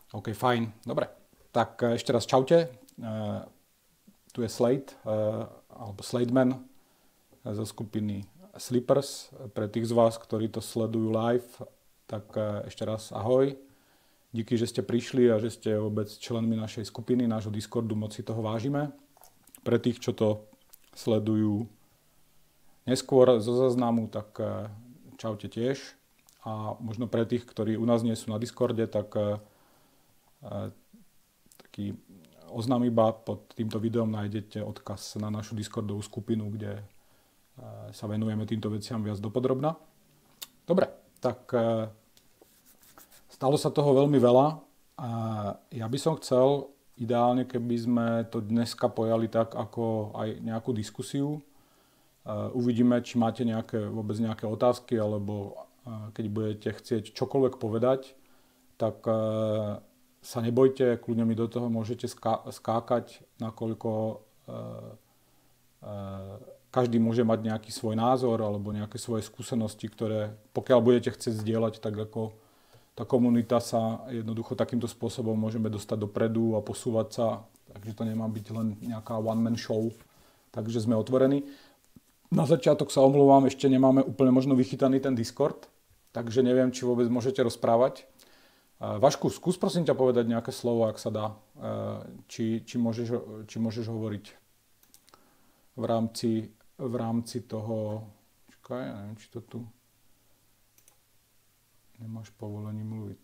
OK, fajn. Dobre. Tak ešte raz čaute. Tu je Slade, alebo Slademan zo skupiny Sleepers. Pre tých z vás, ktorí to sledujú live, tak ešte raz ahoj. Díky, že ste prišli a že ste vôbec členmi našej skupiny, nášho Discordu, moc si toho vážime. Pre tých, čo to sledujú neskôr zo záznamu, tak čaute tiež. A možno pre tých, ktorí u nás nie sú na Discorde, tak taký oznam iba pod týmto videom nájdete odkaz na našu Discordovú skupinu, kde sa venujeme týmto veciam viac dopodrobna. Dobre, tak stalo sa toho veľmi veľa. Ja by som chcel ideálne, keby sme to dneska pojali tak, ako aj nejakú diskusiu. Uvidíme, či máte vôbec nejaké otázky, alebo keď budete chcieť čokoľvek povedať, tak sa nebojte, kľudne mi do toho môžete skákať, nakoľko každý môže mať nejaký svoj názor alebo nejaké svoje skúsenosti, ktoré pokiaľ budete chcieť zdieľať, tak ako tá komunita sa jednoducho takýmto spôsobom môžeme dostať dopredu a posúvať sa, takže to nemá byť len nejaká one-man show, takže sme otvorení. Na začiatok sa omluvám, ešte nemáme úplne možno vychytaný ten Discord, takže neviem, či vôbec môžete rozprávať. Vašku, skús prosím ťa povedať nejaké slovo, ak sa dá, či môžeš hovoriť v rámci toho, čakaj, ja neviem, či to tu nemáš povolení mluviť.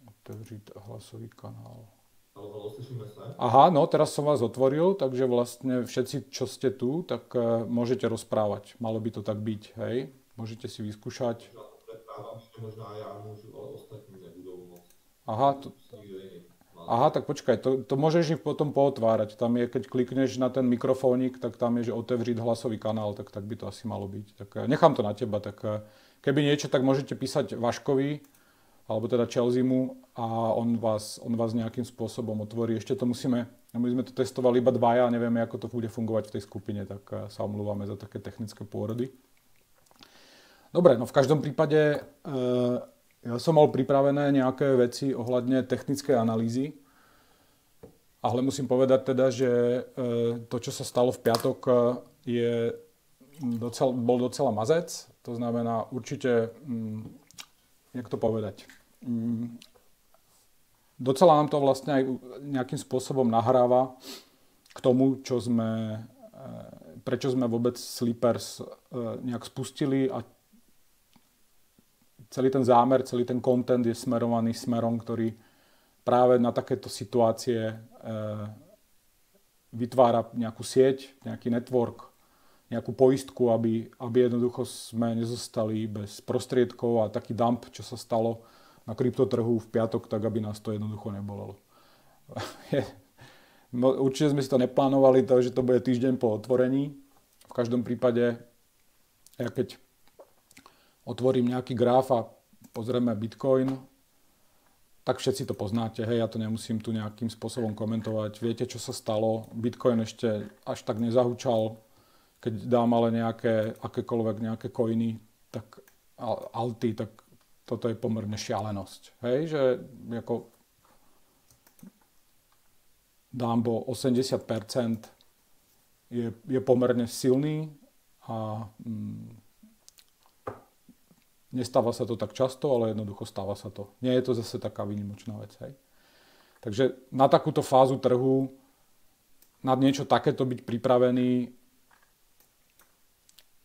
Otevřít hlasový kanál. Halo, slyšíme sa? Aha, no teraz som vás otvoril, takže vlastne všetci, čo ste tu, tak môžete rozprávať. Malo by to tak byť, hej? Môžete si vyskúšať. Možná ja môžu, ale ostatní nebudú môcť. Aha, tak počkaj, to môžeš ich potom pootvárať. Tam je, keď klikneš na ten mikrofónik, tak tam je, že otevřít hlasový kanál, tak by to asi malo byť. Tak nechám to na teba, tak keby niečo, tak môžete písať Vaškovi, alebo teda Chelseamu a on vás nejakým spôsobom otvorí. Ešte to my sme to testovali iba dvaja a nevieme, ako to bude fungovať v tej skupine, tak sa omlúvame za také technické pôrody. Dobre, no v každom prípade ja som mal pripravené nejaké veci ohľadne technickej analýzy, ale musím povedať teda, že to, čo sa stalo v piatok, bol docela mazec. To znamená určite, jak to povedať, docela nám to vlastne aj nejakým spôsobom nahráva k tomu, prečo sme vôbec Sleepers nejak spustili a celý ten zámer, celý ten content je smerovaný smerom, ktorý práve na takéto situácie vytvára nejakú sieť, nejaký network, nejakú poistku, aby jednoducho sme nezostali bez prostriedkov a taký dump, čo sa stalo na kryptotrhu v piatok, tak aby nás to jednoducho nebolelo. Určite sme si to neplánovali, že to bude týždeň po otvorení. V každom prípade, ja keď otvorím nejaký graf a pozrieme Bitcoin, tak všetci to poznáte, hej, ja to nemusím tu nejakým spôsobom komentovať. Viete, čo sa stalo? Bitcoin ešte až tak nezahúčal, keď dám ale akékoľvek nejaké coiny, tak alty, tak toto je pomerne šialenosť. Hej, že ako Dumbo 80% je pomerne silný a nestáva sa to tak často, ale jednoducho stáva sa to. Nie je to zase taká výnimočná vec. Hej. Takže na takúto fázu trhu, na niečo takéto byť pripravený,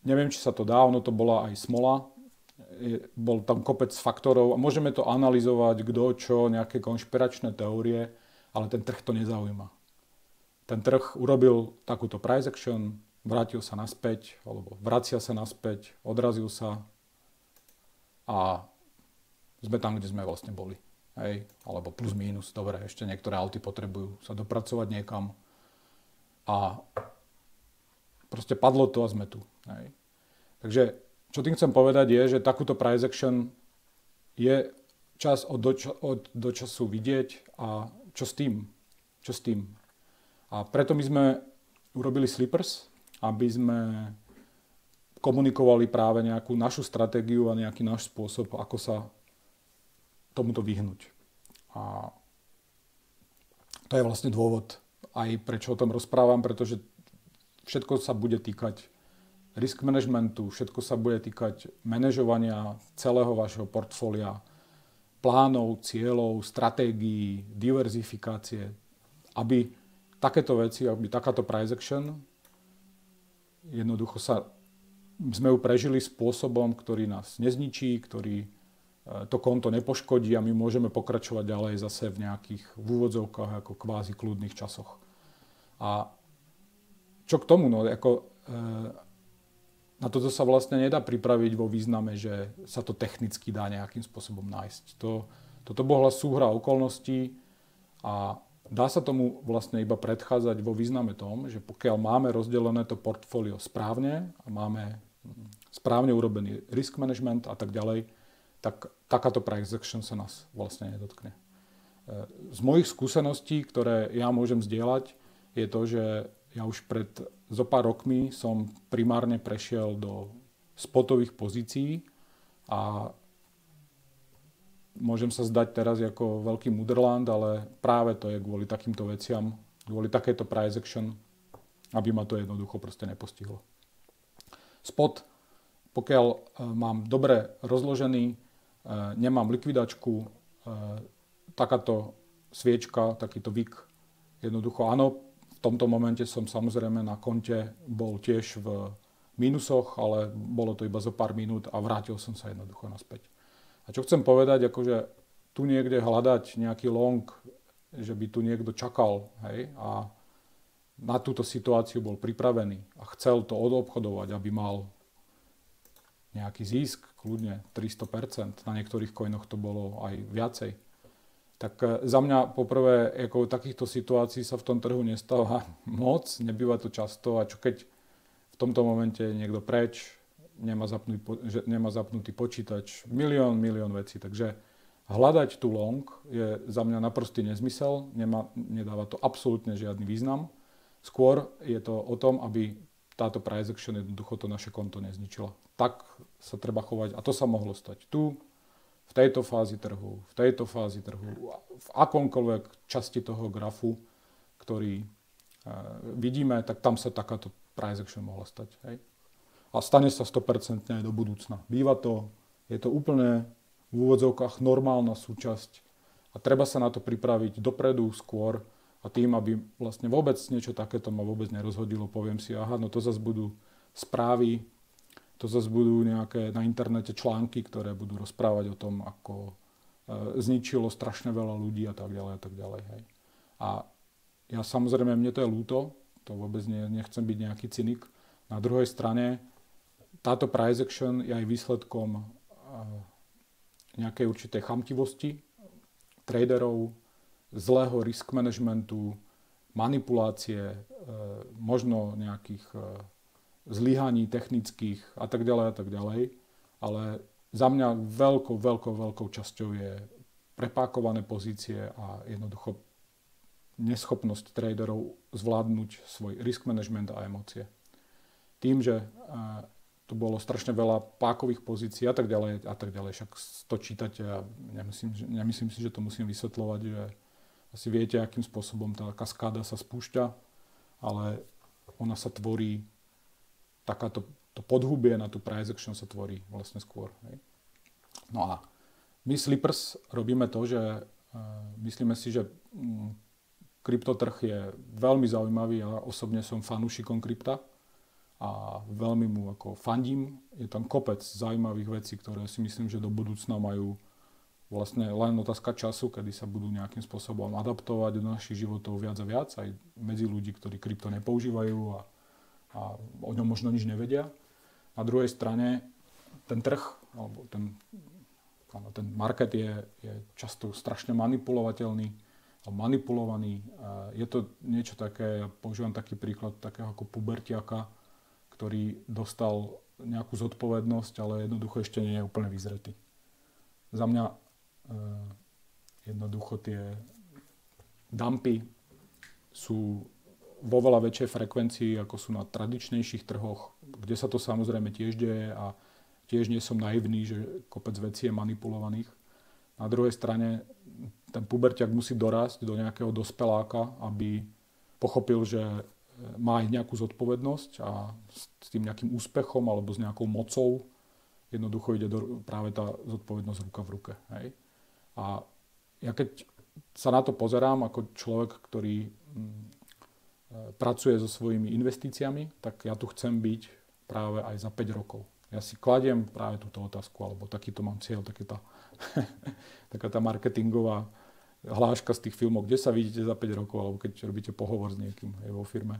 neviem, či sa to dá, ono to bola aj smola, bol tam kopec faktorov a môžeme to analyzovať, kto čo, nejaké konšpiračné teórie, ale ten trh to nezaujíma. Ten trh urobil takúto price action, vrátil sa naspäť, alebo vracia sa naspäť, odrazil sa, a sme tam, kde sme vlastne boli. Hej? Alebo plus mínus, dobre, ešte niektoré alty potrebujú sa dopracovať niekam. A proste padlo to a sme tu. Hej? Takže, čo tým chcem povedať je, že takúto price action je čas od do času vidieť a čo s tým. A preto my sme urobili Sleepers, aby sme komunikovali práve nejakú našu stratégiu a nejaký náš spôsob, ako sa tomuto vyhnúť. A to je vlastne dôvod aj prečo o tom rozprávam, pretože všetko sa bude týkať risk managementu, všetko sa bude týkať manažovania celého vašeho portfólia, plánov, cieľov, stratégií, diverzifikácie, aby takéto veci, aby takáto price action, jednoducho sme ju prežili spôsobom, ktorý nás nezničí, ktorý to konto nepoškodí a my môžeme pokračovať ďalej zase v nejakých v úvodzovkách ako kvázi kľudných časoch. A čo k tomu? No, na toto sa vlastne nedá pripraviť vo význame, že sa to technicky dá nejakým spôsobom nájsť. Toto bola súhra okolností a dá sa tomu vlastne iba predchádzať vo význame tom, že pokiaľ máme rozdelené to portfólio správne a máme správne urobený risk management a tak ďalej, tak takáto price action sa nás vlastne nedotkne. Z mojich skúseností, ktoré ja môžem zdieľať, je to, že ja už pred zopár rokmi som primárne prešiel do spotových pozícií a môžem sa zdať teraz ako veľký mudrland, ale práve to je kvôli takýmto veciam, kvôli takéto price action, aby ma to jednoducho proste nepostihlo. Spot, pokiaľ mám dobre rozložený, nemám likvidačku, takáto sviečka, takýto VIK, jednoducho áno, v tomto momente som samozrejme na konte bol tiež v mínusoch, ale bolo to iba zo pár minút a vrátil som sa jednoducho naspäť. A čo chcem povedať, akože tu niekde hľadať nejaký long, že by tu niekto čakal, hej, a na túto situáciu bol pripravený a chcel to odobchodovať, aby mal nejaký zisk, kľudne 300%, na niektorých coinoch to bolo aj viacej. Tak za mňa poprvé, ako v takýchto situácií sa v tom trhu nestáva moc, nebýva to často a čo keď v tomto momente je niekto preč, nemá zapnutý počítač, milión vecí. Takže hľadať tu long je za mňa naprostý nezmysel, nedáva to absolútne žiadny význam. Skôr je to o tom, aby táto price action jednoducho to naše konto nezničila. Tak sa treba chovať a to sa mohlo stať tu, v tejto fázi trhu, v akomkoľvek časti toho grafu, ktorý vidíme, tak tam sa takáto price action mohla stať. Hej? A stane sa 100% aj do budúcna. Býva to, je to úplne v úvodzovkách normálna súčasť a treba sa na to pripraviť dopredu, skôr a tým, aby vlastne vôbec niečo takéto ma vôbec nerozhodilo, poviem si, aha, no to zase budú správy, to zase budú nejaké na internete články, ktoré budú rozprávať o tom, ako zničilo strašne veľa ľudí a tak ďalej a tak ďalej. Hej. A ja samozrejme, mne to je ľúto, to vôbec nechcem byť nejaký cynik. Na druhej strane, táto price action je aj výsledkom nejakej určitej chamtivosti traderov, zlého risk managementu, manipulácie, možno nejakých zlyhaní technických a tak ďalej, ale za mňa veľkou časťou je prepákované pozície a jednoducho neschopnosť traderov zvládnuť svoj risk management a emócie. Tým, že tu bolo strašne veľa pákových pozícií a tak ďalej, však to čítate a nemyslím si, že to musím vysvetľovať, že asi viete, akým spôsobom tá kaskáda sa spúšťa, ale ona sa tvorí to podhubie na tú price action sa tvorí vlastne skôr. Hej. No a my Slippers robíme to, že myslíme si, že kryptotrh je veľmi zaujímavý. Ja osobne som fanúšikom krypta a veľmi mu ako fandím. Je tam kopec zaujímavých vecí, ktoré si myslím, že do budúcna majú vlastne len otázka času, kedy sa budú nejakým spôsobom adaptovať do našich životov viac a viac, aj medzi ľudí, ktorí krypto nepoužívajú a o ňom možno nič nevedia. Na druhej strane ten trh, alebo ten market je často strašne manipulovateľný alebo manipulovaný. Je to niečo také, ja používam taký príklad takého ako pubertiaka, ktorý dostal nejakú zodpovednosť, ale jednoducho ešte nie je úplne vyzretý. Za mňa jednoducho tie dumpy sú vo veľa väčšej frekvencii, ako sú na tradičnejších trhoch, kde sa to samozrejme tiež deje a tiež nie som naivný, že kopec vecí je manipulovaných. Na druhej strane ten puberťak musí dorásť do nejakého dospeláka, aby pochopil, že má aj nejakú zodpovednosť a s tým nejakým úspechom alebo s nejakou mocou jednoducho ide práve tá zodpovednosť ruka v ruke. Hej? A ja keď sa na to pozerám ako človek, ktorý pracuje so svojimi investíciami, tak ja tu chcem byť práve aj za 5 rokov. Ja si kladiem práve túto otázku, alebo takýto mám cieľ, taká tá marketingová hláška z tých filmov, kde sa vidíte za 5 rokov, alebo keď robíte pohovor s niekým vo firme.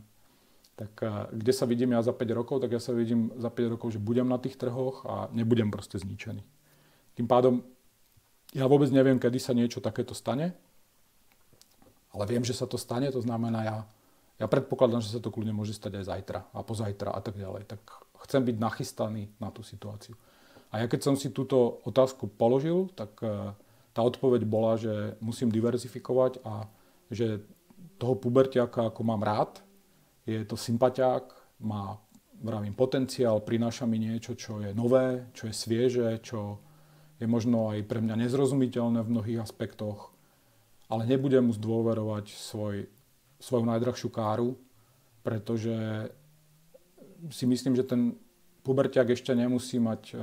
Tak kde sa vidím ja za 5 rokov, tak ja sa vidím za 5 rokov, že budem na tých trhoch a nebudem proste zničený. Tým pádom ja vôbec neviem, kedy sa niečo takéto stane, ale viem, že sa to stane, to znamená, ja predpokladám, že sa to kľudne môže stať aj zajtra a pozajtra a tak ďalej. Tak chcem byť nachystaný na tú situáciu. A ja keď som si túto otázku položil, tak tá odpoveď bola, že musím diverzifikovať a že toho puberťaka, ako mám rád, je to sympatiák, má, vravím, potenciál, prináša mi niečo, čo je nové, čo je svieže, čo je možno aj pre mňa nezrozumiteľné v mnohých aspektoch, ale nebudem mu zdôverovať svoju najdrahšiu káru, pretože si myslím, že ten puberťák ešte nemusí mať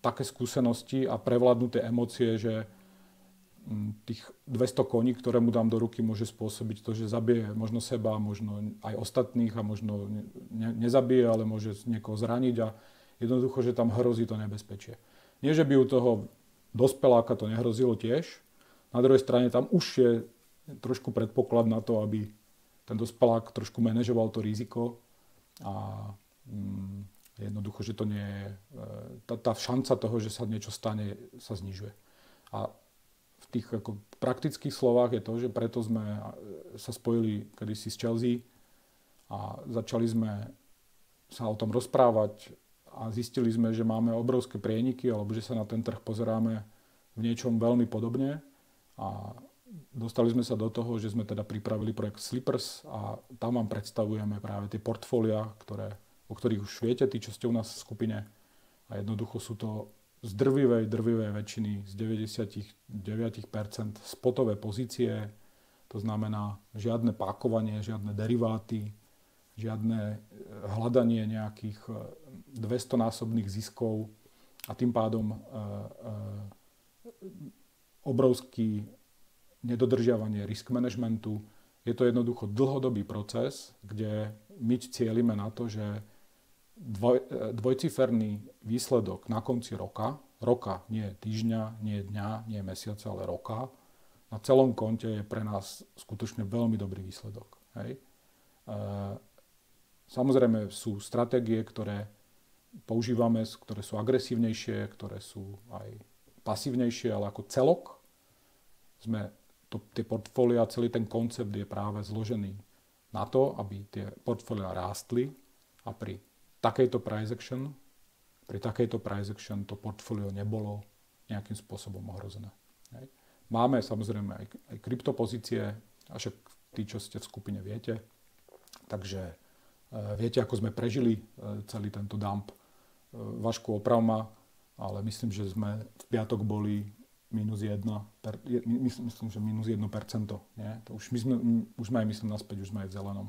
také skúsenosti a prevládnuté emócie, že tých 200 koní, ktoré mu dám do ruky, môže spôsobiť to, že zabije možno seba, možno aj ostatných a možno nezabije, ale môže niekoho zraniť a jednoducho, že tam hrozí to nebezpečie. Nie, že by u toho dospeláka to nehrozilo tiež. Na druhej strane tam už je trošku predpoklad na to, aby ten dospelák trošku manažoval to riziko a jednoducho, že to nie je... Tá šanca toho, že sa niečo stane, sa znižuje. A v tých ako praktických slovách je to, že preto sme sa spojili kedysi s Chelsea a začali sme sa o tom rozprávať a zistili sme, že máme obrovské prieniky alebo že sa na ten trh pozeráme v niečom veľmi podobne a dostali sme sa do toho, že sme teda pripravili projekt Slippers a tam vám predstavujeme práve tie portfólia, o ktorých už viete, tí, čo ste u nás v skupine a jednoducho sú to z drvivej väčšiny, z 99% spotové pozície, to znamená žiadne pákovanie, žiadne deriváty, žiadne hľadanie nejakých 200-násobných ziskov a tým pádom obrovský nedodržiavanie risk managementu. Je to jednoducho dlhodobý proces, kde my cieľime na to, že dvojciferný výsledok na konci roka, nie týždňa, nie dňa, nie mesiaca, ale roka, na celom konte je pre nás skutočne veľmi dobrý výsledok. Hej. Samozrejme sú stratégie, ktoré používame, ktoré sú agresívnejšie, ktoré sú aj pasívnejšie, ale ako celok tie portfólia, celý ten koncept je práve zložený na to, aby tie portfólia rástli a pri takejto price action to portfólio nebolo nejakým spôsobom ohrozené. Hej. Máme samozrejme aj kryptopozície, a však tí, čo ste v skupine, viete. Takže viete, ako sme prežili celý tento dump. Vašku oprav ma, ale myslím, že sme v piatok boli -1%. Myslím, že -1%. Nie? To už sme aj, myslím, naspäť, už sme aj v zelenom.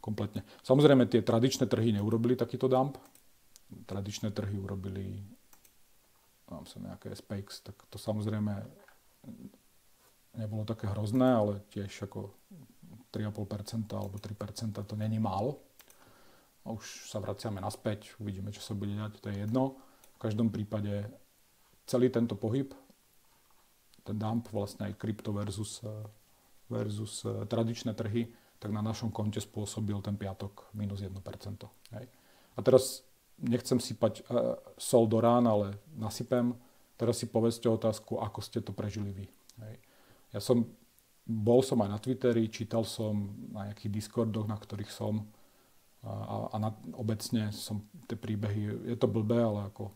Kompletne. Samozrejme, tie tradičné trhy neurobili takýto dump. Tradičné trhy urobili nejaké SPX, tak to samozrejme nebolo také hrozné, ale tiež ako 3,5% alebo 3% to není málo. A už sa vraciame naspäť, uvidíme, čo sa bude diať, to je jedno. V každom prípade celý tento pohyb, ten dump, vlastne aj krypto versus tradičné trhy, tak na našom konte spôsobil ten piatok -1%. Hej. A teraz nechcem sypať sol do rán, ale nasypem. Teraz si povedzte otázku, ako ste to prežili vy. Hej. Bol som aj na Twitteri, čítal som na nejakých Discordoch, na ktorých som a obecne som tie príbehy, je to blbé, ale ako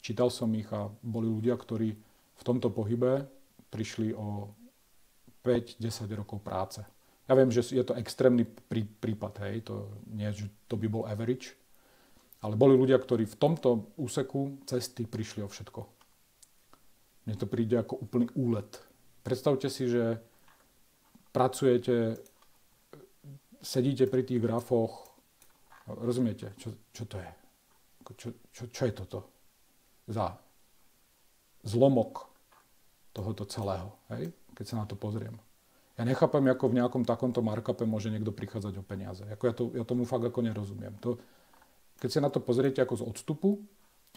čítal som ich a boli ľudia, ktorí v tomto pohybe prišli o 5-10 rokov práce. Ja viem, že je to extrémny prípad, hej, to nie, že to by bol average, ale boli ľudia, ktorí v tomto úseku cesty prišli o všetko. Mne to príde ako úplný úlet. Predstavte si, že pracujete, sedíte pri tých grafoch, rozumiete, čo to je? Čo je toto za zlomok tohoto celého, hej? Keď sa na to pozriem. Ja nechápem, ako v nejakom takomto markupe môže niekto prichádzať o peniaze. Ja tomu fakt ako nerozumiem. Keď sa na to pozriete ako z odstupu,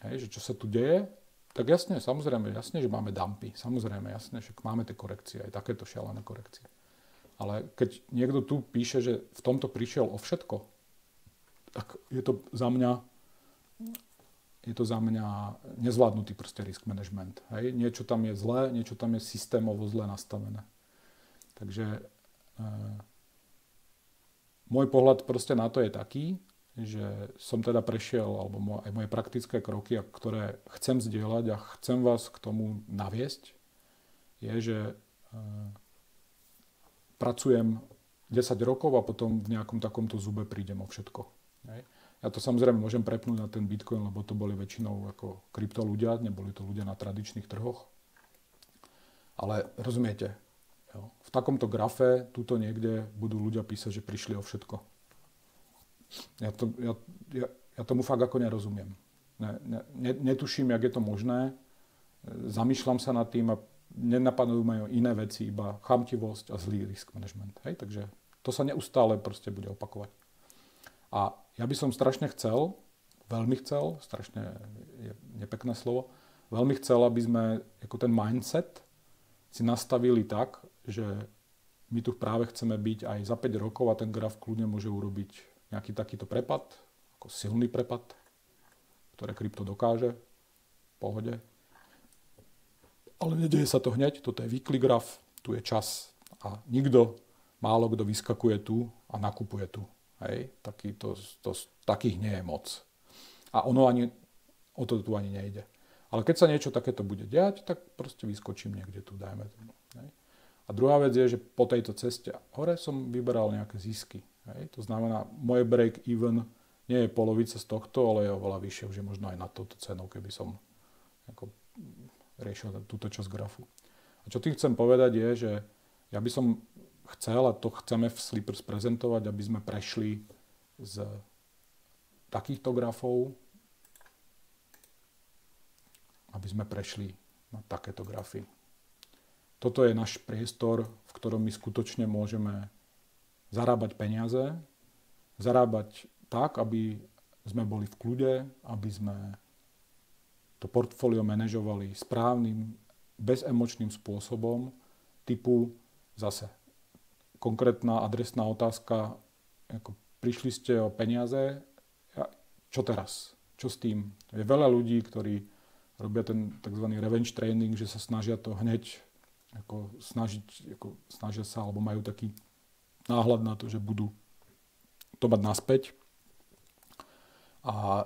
hej, že čo sa tu deje, tak jasne, samozrejme, jasne, že máme dumpy. Samozrejme, jasne, že máme tie korekcie, aj takéto šialené korekcie. Ale keď niekto tu píše, že v tomto prišiel o všetko, tak je to za mňa nezvládnutý proste risk management. Hej. Niečo tam je zlé, niečo tam je systémovo zle nastavené. Takže môj pohľad proste na to je taký, že som teda prešiel, alebo aj moje praktické kroky, ktoré chcem zdieľať a chcem vás k tomu naviesť, je, že pracujem 10 rokov a potom v nejakom takomto zube prídem o všetko. Hej. Ja to samozrejme môžem prepnúť na ten Bitcoin, lebo to boli väčšinou ako krypto ľudia, neboli to ľudia na tradičných trhoch. Ale rozumiete, jo, v takomto grafe, tuto niekde budú ľudia písať, že prišli o všetko. Ja tomu fakt ako nerozumiem. Netuším, jak je to možné. Zamýšľam sa nad tým a nenapadajú ma iné veci, iba chamtivosť a zlý risk management. Hej? Takže to sa neustále proste bude opakovať. A ja by som strašne chcel, veľmi chcel, strašne je nepekné slovo, veľmi chcel, aby sme ako ten mindset si nastavili tak, že my tu práve chceme byť aj za 5 rokov a ten graf kľudne môže urobiť nejaký takýto prepad, ako silný prepad, ktoré krypto dokáže, v pohode. Ale nedeje sa to hneď, toto je weekly graf, tu je čas a málo kto vyskakuje tu a nakupuje tu. Hej? Takých nie je moc. A o to tu ani nejde. Ale keď sa niečo takéto bude diať, tak proste vyskočím niekde tu, dajme tomu. Hej? A druhá vec je, že po tejto ceste hore som vyberal nejaké zisky. Hej. To znamená, moje break-even nie je polovica z tohto, ale je oveľa vyššie, už je možno aj na touto cenou, keby som riešil túto časť grafu. A čo tým chcem povedať je, že ja by som chcel, a to chceme v Sleepers prezentovať, aby sme prešli z takýchto grafov, aby sme prešli na takéto grafy. Toto je náš priestor, v ktorom my skutočne môžeme zarábať peniaze, zarábať tak, aby sme boli v kľude, aby sme to portfólio manažovali správnym, bezemočným spôsobom, typu zase konkrétna adresná otázka, ako prišli ste o peniaze, čo teraz? Čo s tým? Je veľa ľudí, ktorí robia ten tzv. Revenge training, že sa snažia to hneď snažia sa, alebo majú taký náhľad na to, že budú to mať naspäť. A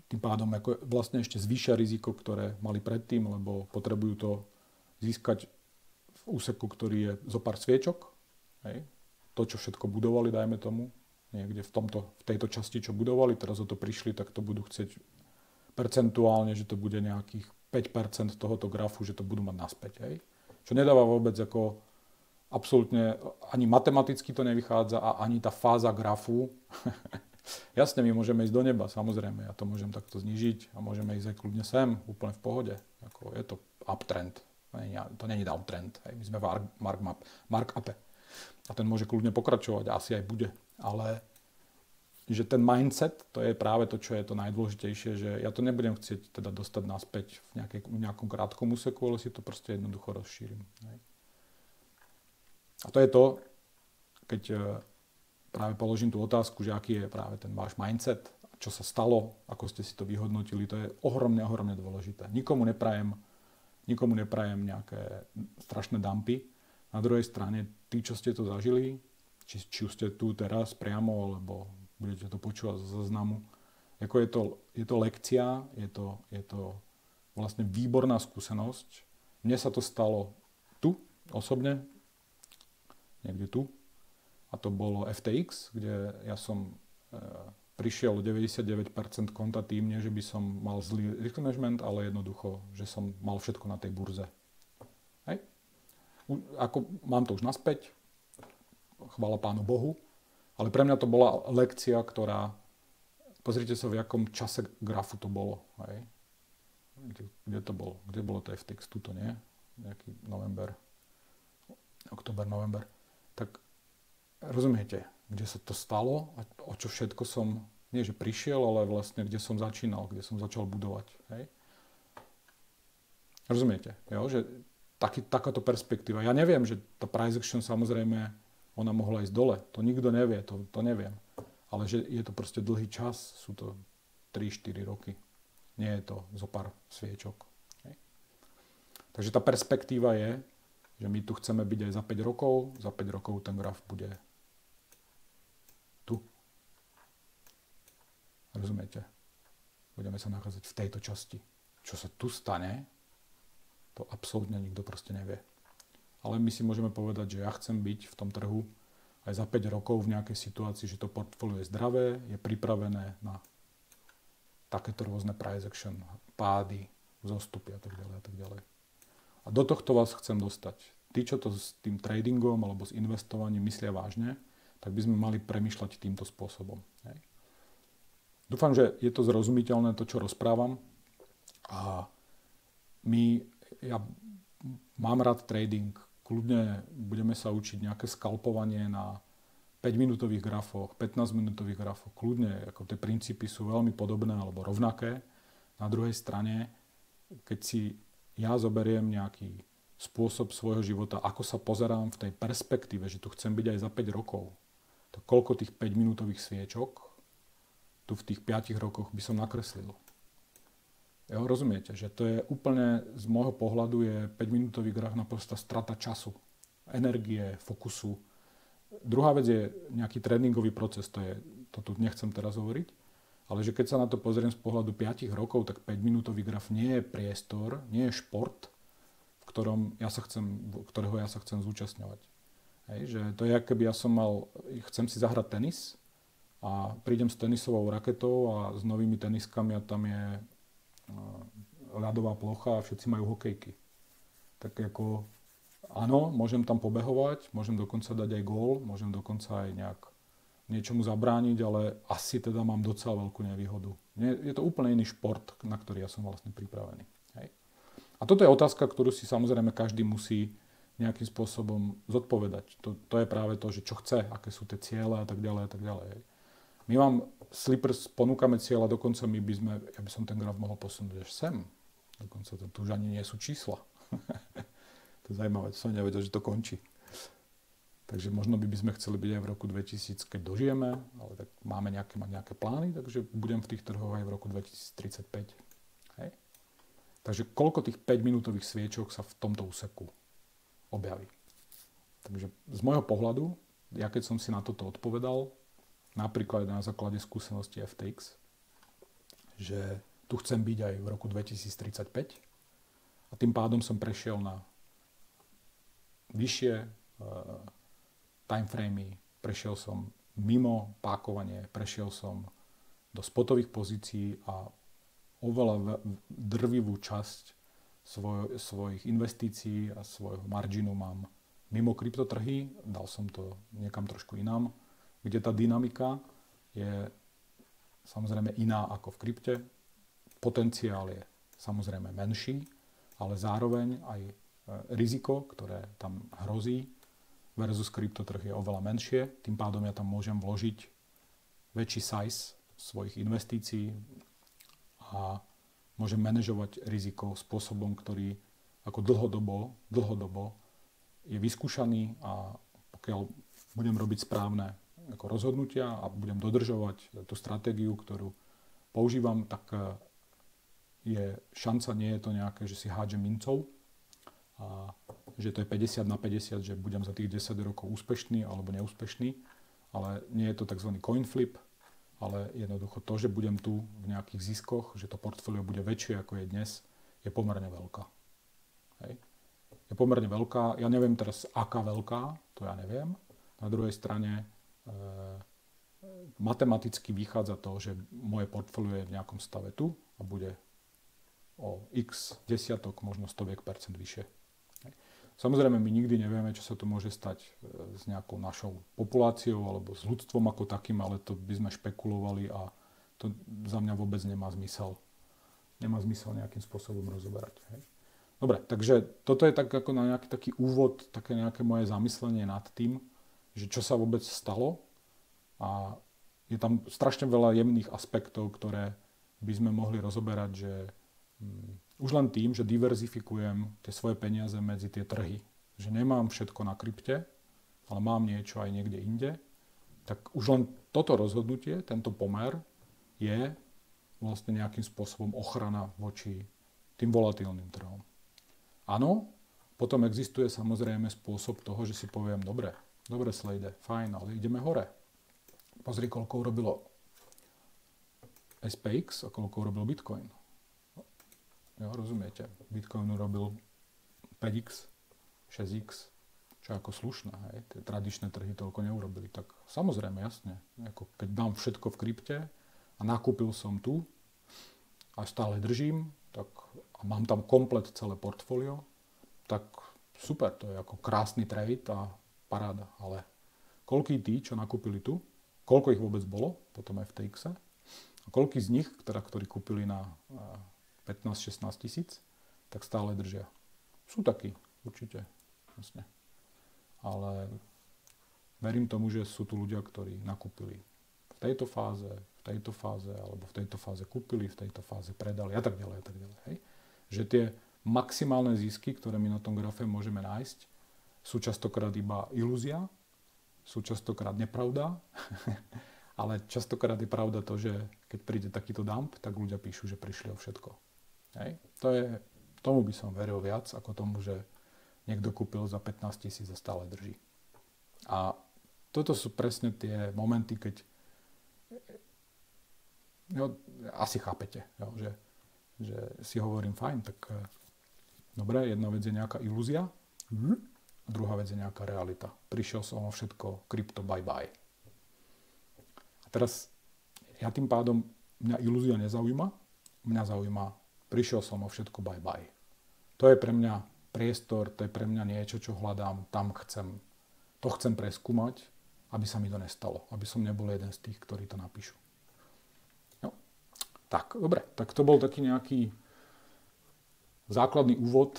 tým pádom ako vlastne ešte zvýšia riziko, ktoré mali predtým, lebo potrebujú to získať v úseku, ktorý je zo pár sviečok. Hej. To, čo všetko budovali, dajme tomu, niekde v tejto časti, čo budovali, teraz o to prišli, tak to budú chcieť percentuálne, že to bude nejakých 5% tohoto grafu, že to budú mať naspäť. Hej. Čo nedáva vôbec ako absolútne, ani matematicky to nevychádza a ani tá fáza grafu. Jasne, my môžeme ísť do neba, samozrejme, ja to môžem takto znižiť a môžeme ísť aj kľudne sem, úplne v pohode. Ako je to uptrend, to nie je downtrend, hej. My sme v markupe a ten môže kľudne pokračovať, asi aj bude, ale že ten mindset, to je práve to, čo je to najdôležitejšie, že ja to nebudem chcieť teda dostať naspäť v nejakom krátkom úseku, ale si to proste jednoducho rozšírim. Hej. A to je to, keď práve položím tú otázku, že aký je práve ten váš mindset, čo sa stalo, ako ste si to vyhodnotili, to je ohromne dôležité. Nikomu neprajem nejaké strašné dumpy. Na druhej strane, tí, čo ste to zažili, či ste tu teraz priamo, alebo budete to počúvať zo záznamu, ako je to lekcia, je to vlastne výborná skúsenosť. Mne sa to stalo tu, osobne, niekde tu. A to bolo FTX, kde ja som prišiel 99% konta tým, nie že by som mal zlý risk management, ale jednoducho, že som mal všetko na tej burze. Hej? Ako, mám to už naspäť, chvála Pánu Bohu, ale pre mňa to bola lekcia, ktorá, pozrite sa, v jakom čase grafu to bolo. Hej. Kde to bolo? Kde bolo to FTX? Tuto, nie? Nejaký október, november. Tak rozumiete, kde sa to stalo a o čo všetko som, nie že prišiel, ale vlastne kde som začínal, kde som začal budovať. Hej. Rozumiete, jo? Že takáto perspektíva. Ja neviem, že tá price action samozrejme, ona mohla ísť dole. To nikto nevie, to neviem. Ale že je to proste dlhý čas, sú to 3-4 roky. Nie je to zo pár sviečok. Hej. Takže tá perspektíva je, že my tu chceme byť aj za 5 rokov. Za 5 rokov ten graf bude tu. Rozumiete? Budeme sa nachádzať v tejto časti. Čo sa tu stane, to absolútne nikto proste nevie. Ale my si môžeme povedať, že ja chcem byť v tom trhu aj za 5 rokov v nejakej situácii, že to portfólio je zdravé, je pripravené na takéto rôzne price action, pády, zostupy a tak ďalej a tak ďalej. A do tohto vás chcem dostať. Tí, čo to s tým tradingom alebo s investovaním myslia vážne, tak by sme mali premýšľať týmto spôsobom. Hej. Dúfam, že je to zrozumiteľné, to, čo rozprávam. A ja mám rád trading, kľudne budeme sa učiť nejaké skalpovanie na 5-minútových grafoch, 15-minútových grafoch, kľudne, ako tie princípy sú veľmi podobné alebo rovnaké. Na druhej strane, keď si ja zoberiem nejaký spôsob svojho života, ako sa pozerám v tej perspektíve, že tu chcem byť aj za 5 rokov, tak koľko tých 5-minútových sviečok tu v tých 5 rokoch by som nakreslil. Jo, rozumiete, že to je úplne, z môjho pohľadu je 5-minútový graf naprosto strata času, energie, fokusu. Druhá vec je nejaký tréningový proces, to tu nechcem teraz hovoriť, ale že keď sa na to pozriem z pohľadu 5 rokov, tak 5-minútový graf nie je priestor, nie je šport, ktorého ja sa chcem zúčastňovať. Hej, že to je, keby ja chcem si zahrať tenis a prídem s tenisovou raketou a s novými teniskami a tam je ľadová plocha a všetci majú hokejky. Tak ako, áno, môžem tam pobehovať, môžem dokonca dať aj gól, môžem dokonca aj niečomu zabrániť, ale asi teda mám docela veľkú nevýhodu. Je to úplne iný šport, na ktorý ja som vlastne pripravený. Hej. A toto je otázka, ktorú si samozrejme každý musí nejakým spôsobom zodpovedať. To je práve to, že čo chce, aké sú tie ciele a tak ďalej a tak ďalej. Hej. My vám Slippers ponúkame cieľa, dokonca ja by som ten graf mohol posunúť až sem. Dokonca to už ani nie sú čísla. To je zaujímavé, to som nevedel, že to končí. Takže možno by sme chceli byť aj v roku 2000, keď dožijeme, ale tak máme mať nejaké plány, takže budem v tých trhoch aj v roku 2035. Hej. Takže koľko tých 5-minútových sviečok sa v tomto úseku objaví. Takže z môjho pohľadu, ja keď som si na toto odpovedal, napríklad na základe skúsenosti FTX, že tu chcem byť aj v roku 2035 a tým pádom som prešiel na vyššie timeframey, prešiel som mimo pákovanie, prešiel som do spotových pozícií a oveľa drvivú časť svojich investícií a svojho marginu mám mimo kryptotrhy, dal som to niekam trošku inám, kde tá dynamika je samozrejme iná ako v krypte. Potenciál je samozrejme menší, ale zároveň aj riziko, ktoré tam hrozí versus kryptotrh je oveľa menšie. Tým pádom ja tam môžem vložiť väčší size svojich investícií a môžem manažovať riziko spôsobom, ktorý ako dlhodobo je vyskúšaný a pokiaľ budem robiť správne ako rozhodnutia a budem dodržovať tú stratégiu, ktorú používam, tak je šanca, nie je to nejaké, že si hádžem mincov a že to je 50/50, že budem za tých 10 rokov úspešný alebo neúspešný, ale nie je to tzv. Coin flip, ale jednoducho to, že budem tu v nejakých ziskoch, že to portfólio bude väčšie ako je dnes, je pomerne veľká. Hej. Je pomerne veľká, ja neviem teraz aká veľká, to ja neviem. Na druhej strane matematicky vychádza to, že moje portfólio je v nejakom stave tu a bude o x desiatok, možno 100% vyššie. Samozrejme, my nikdy nevieme, čo sa tu môže stať s nejakou našou populáciou alebo s ľudstvom ako takým, ale to by sme špekulovali a to za mňa vôbec nemá zmysel. Nemá zmysel nejakým spôsobom rozoberať. Hej. Dobre, takže toto je tak ako na nejaký taký úvod, také nejaké moje zamyslenie nad tým, že čo sa vôbec stalo a je tam strašne veľa jemných aspektov, ktoré by sme mohli rozoberať, že už len tým, že diverzifikujem tie svoje peniaze medzi tie trhy, že nemám všetko na krypte, ale mám niečo aj niekde inde, tak už len toto rozhodnutie, tento pomer je vlastne nejakým spôsobom ochrana voči tým volatilným trhom. Áno, potom existuje samozrejme spôsob toho, že si poviem, dobre Slejde, fajn, ale ideme hore. Pozri, koľko urobilo SPX a koľko urobil Bitcoin. Jo, rozumiete? Bitcoin urobil 5x, 6x, čo je ako slušné. Hej? Tie tradičné trhy toľko neurobili. Tak samozrejme, jasne. Ako keď dám všetko v krypte a nakúpil som tu a stále držím, tak a mám tam komplet celé portfólio, tak super, to je ako krásny trade a paráda. Ale koľký tí, čo nakúpili tu, koľko ich vôbec bolo po tom FTX-e a koľký z nich, ktorí kúpili na 15-16 tisíc, tak stále držia. Sú takí, určite. Jasne. Ale verím tomu, že sú tu ľudia, ktorí nakúpili v tejto fáze, alebo v tejto fáze kúpili, v tejto fáze predali a tak ďalej. Hej? Že tie maximálne zisky, ktoré my na tom grafe môžeme nájsť, sú častokrát iba ilúzia, sú častokrát nepravda, ale častokrát je pravda to, že keď príde takýto dump, tak ľudia píšu, že prišli o všetko. Hej. Tomu by som veril viac, ako tomu, že niekto kúpil za 15 000 a stále drží. A toto sú presne tie momenty, keď asi chápete, že si hovorím fajn, tak dobre, jedna vec je nejaká ilúzia, a druhá vec je nejaká realita. Prišiel som o všetko, krypto, bye bye. A teraz ja tým pádom, mňa ilúzia nezaujíma, mňa zaujíma, prišiel som o všetko, bye bye. To je pre mňa priestor, to je pre mňa niečo, čo hľadám, to chcem preskúmať, aby sa mi to nestalo, aby som nebol jeden z tých, ktorí to napíšu. No. Tak, dobre, tak to bol taký nejaký základný úvod,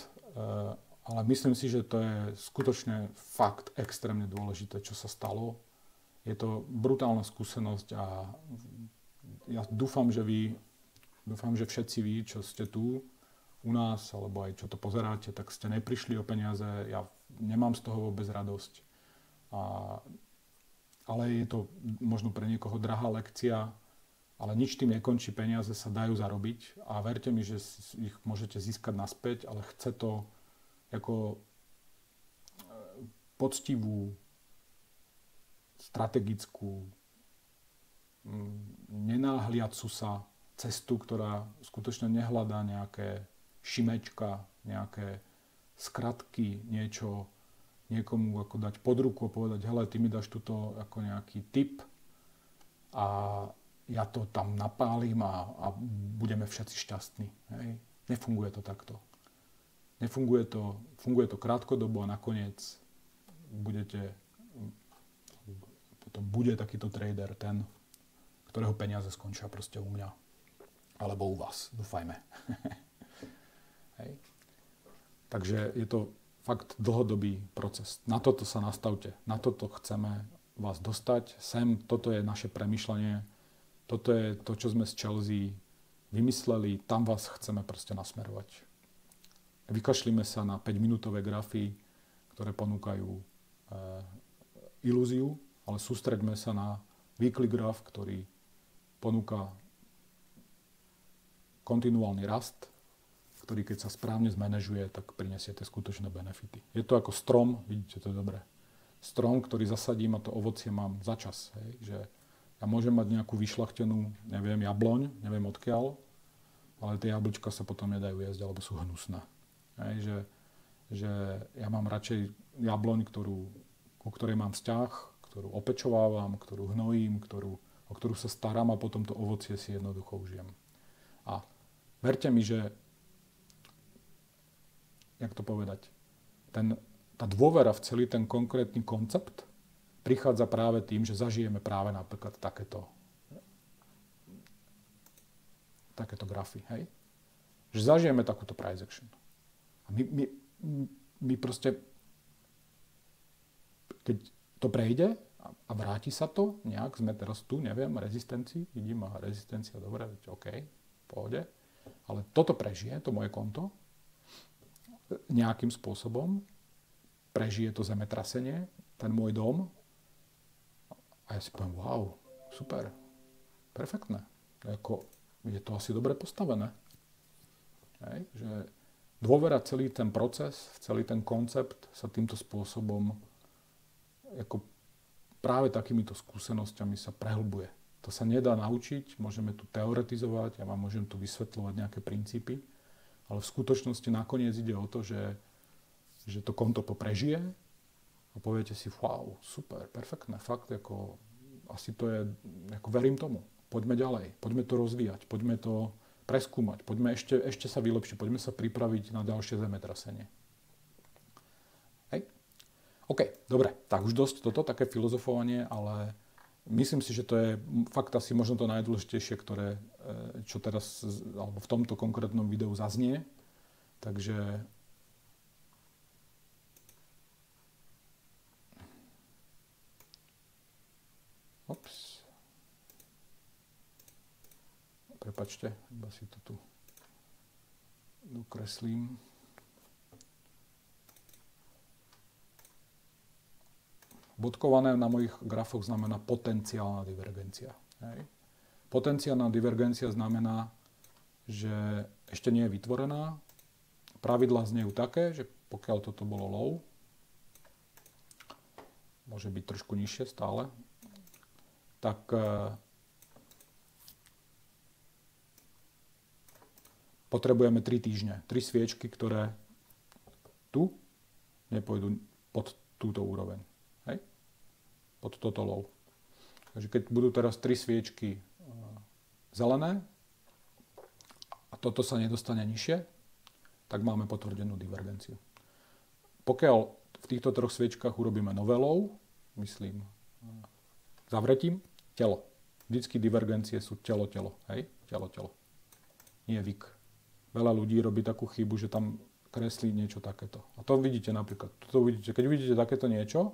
ale myslím si, že to je skutočne fakt extrémne dôležité, čo sa stalo. Je to brutálna skúsenosť a ja dúfam, že všetci vy, čo ste tu u nás, alebo aj čo to pozeráte, tak ste neprišli o peniaze. Ja nemám z toho vôbec radosť. Ale je to možno pre niekoho drahá lekcia, ale nič tým nekončí. Peniaze sa dajú zarobiť a verte mi, že ich môžete získať naspäť, ale chce to ako poctivú, strategickú, nenáhliacu sa cestu, ktorá skutočne nehľadá nejaké šimečka, nejaké skratky, niečo niekomu ako dať pod ruku a povedať, hele, ty mi dáš tuto ako nejaký tip a ja to tam napálim a budeme všetci šťastní. Hej? Nefunguje to takto. Funguje to krátkodobo a nakoniec potom bude takýto trader ten, ktorého peniaze skončia proste u mňa. Alebo u vás, dúfajme. Hej. Takže je to fakt dlhodobý proces. Na toto sa nastavte. Na toto chceme vás dostať. Toto je naše premýšľanie. Toto je to, čo sme z Chelsea vymysleli. Tam vás chceme proste nasmerovať. Vykašlíme sa na 5-minútové grafy, ktoré ponúkajú ilúziu, ale sústreďme sa na weekly graf, ktorý ponúka kontinuálny rast, ktorý keď sa správne zmanéžuje, tak prinesiete skutočné benefity. Je to ako strom, vidíte to dobre. Strom, ktorý zasadím a to ovocie mám za čas. Hej, že ja môžem mať nejakú vyšľachtenú, neviem, jabloň, neviem odkiaľ, ale tie jablčka sa potom nedajú jesť, alebo sú hnusné. Hej, že ja mám radšej jabloň, ku ktorej mám vzťah, ktorú opečovávam, ktorú hnojím, o ktorú sa starám a potom to ovocie si jednoducho užijem. A verte mi, že, jak to povedať, ten tá dôvera v celý ten konkrétny koncept prichádza práve tým, že zažijeme práve napríklad takéto grafy, hej? Že zažijeme takúto price action. A my proste, keď to prejde a vráti sa to, nejak sme teraz tu, neviem, rezistencii, vidím, rezistencia, dobre, OK, pohode, ale toto prežije, to moje konto, nejakým spôsobom, prežije to zemetrasenie, ten môj dom, a ja si poviem, wow, super, perfektné, je to asi dobre postavené. Hej? Že dôvera celý ten proces, celý ten koncept sa týmto spôsobom práve takýmito skúsenosťami sa prehlbuje. To sa nedá naučiť, môžeme tu teoretizovať, ja vám môžem tu vysvetľovať nejaké princípy, ale v skutočnosti nakoniec ide o to, že to konto prežije a poviete si, wow, super, perfektné, fakt, asi to je, verím tomu, poďme ďalej, poďme to rozvíjať, poďme to preskúmať, poďme ešte sa vylepšiť, poďme sa pripraviť na ďalšie zemetrasenie. Hej? OK, dobre, tak už dosť toto, také filozofovanie, ale myslím si, že to je fakt asi možno to najdôležitejšie, čo teraz, alebo v tomto konkrétnom videu zaznie. Takže Prepačte, iba si to tu dokreslím. Bodkované na mojich grafoch znamená potenciálna divergencia. Hej. Potenciálna divergencia znamená, že ešte nie je vytvorená. Pravidlá znejú také, že pokiaľ toto bolo low, môže byť trošku nižšie stále, tak potrebujeme 3 týždne. 3 sviečky, ktoré tu nepôjdu pod túto úroveň. Hej? Pod toto low. Takže keď budú teraz 3 sviečky zelené a toto sa nedostane nižšie, tak máme potvrdenú divergenciu. Pokiaľ v týchto 3 sviečkách urobíme nové low, myslím zavretím, telo. Vždycky divergencie sú telo-telo. Hej? Telo-telo. Nie vik. Veľa ľudí robí takú chybu, že tam kreslí niečo takéto. A to vidíte napríklad. Keď vidíte takéto niečo,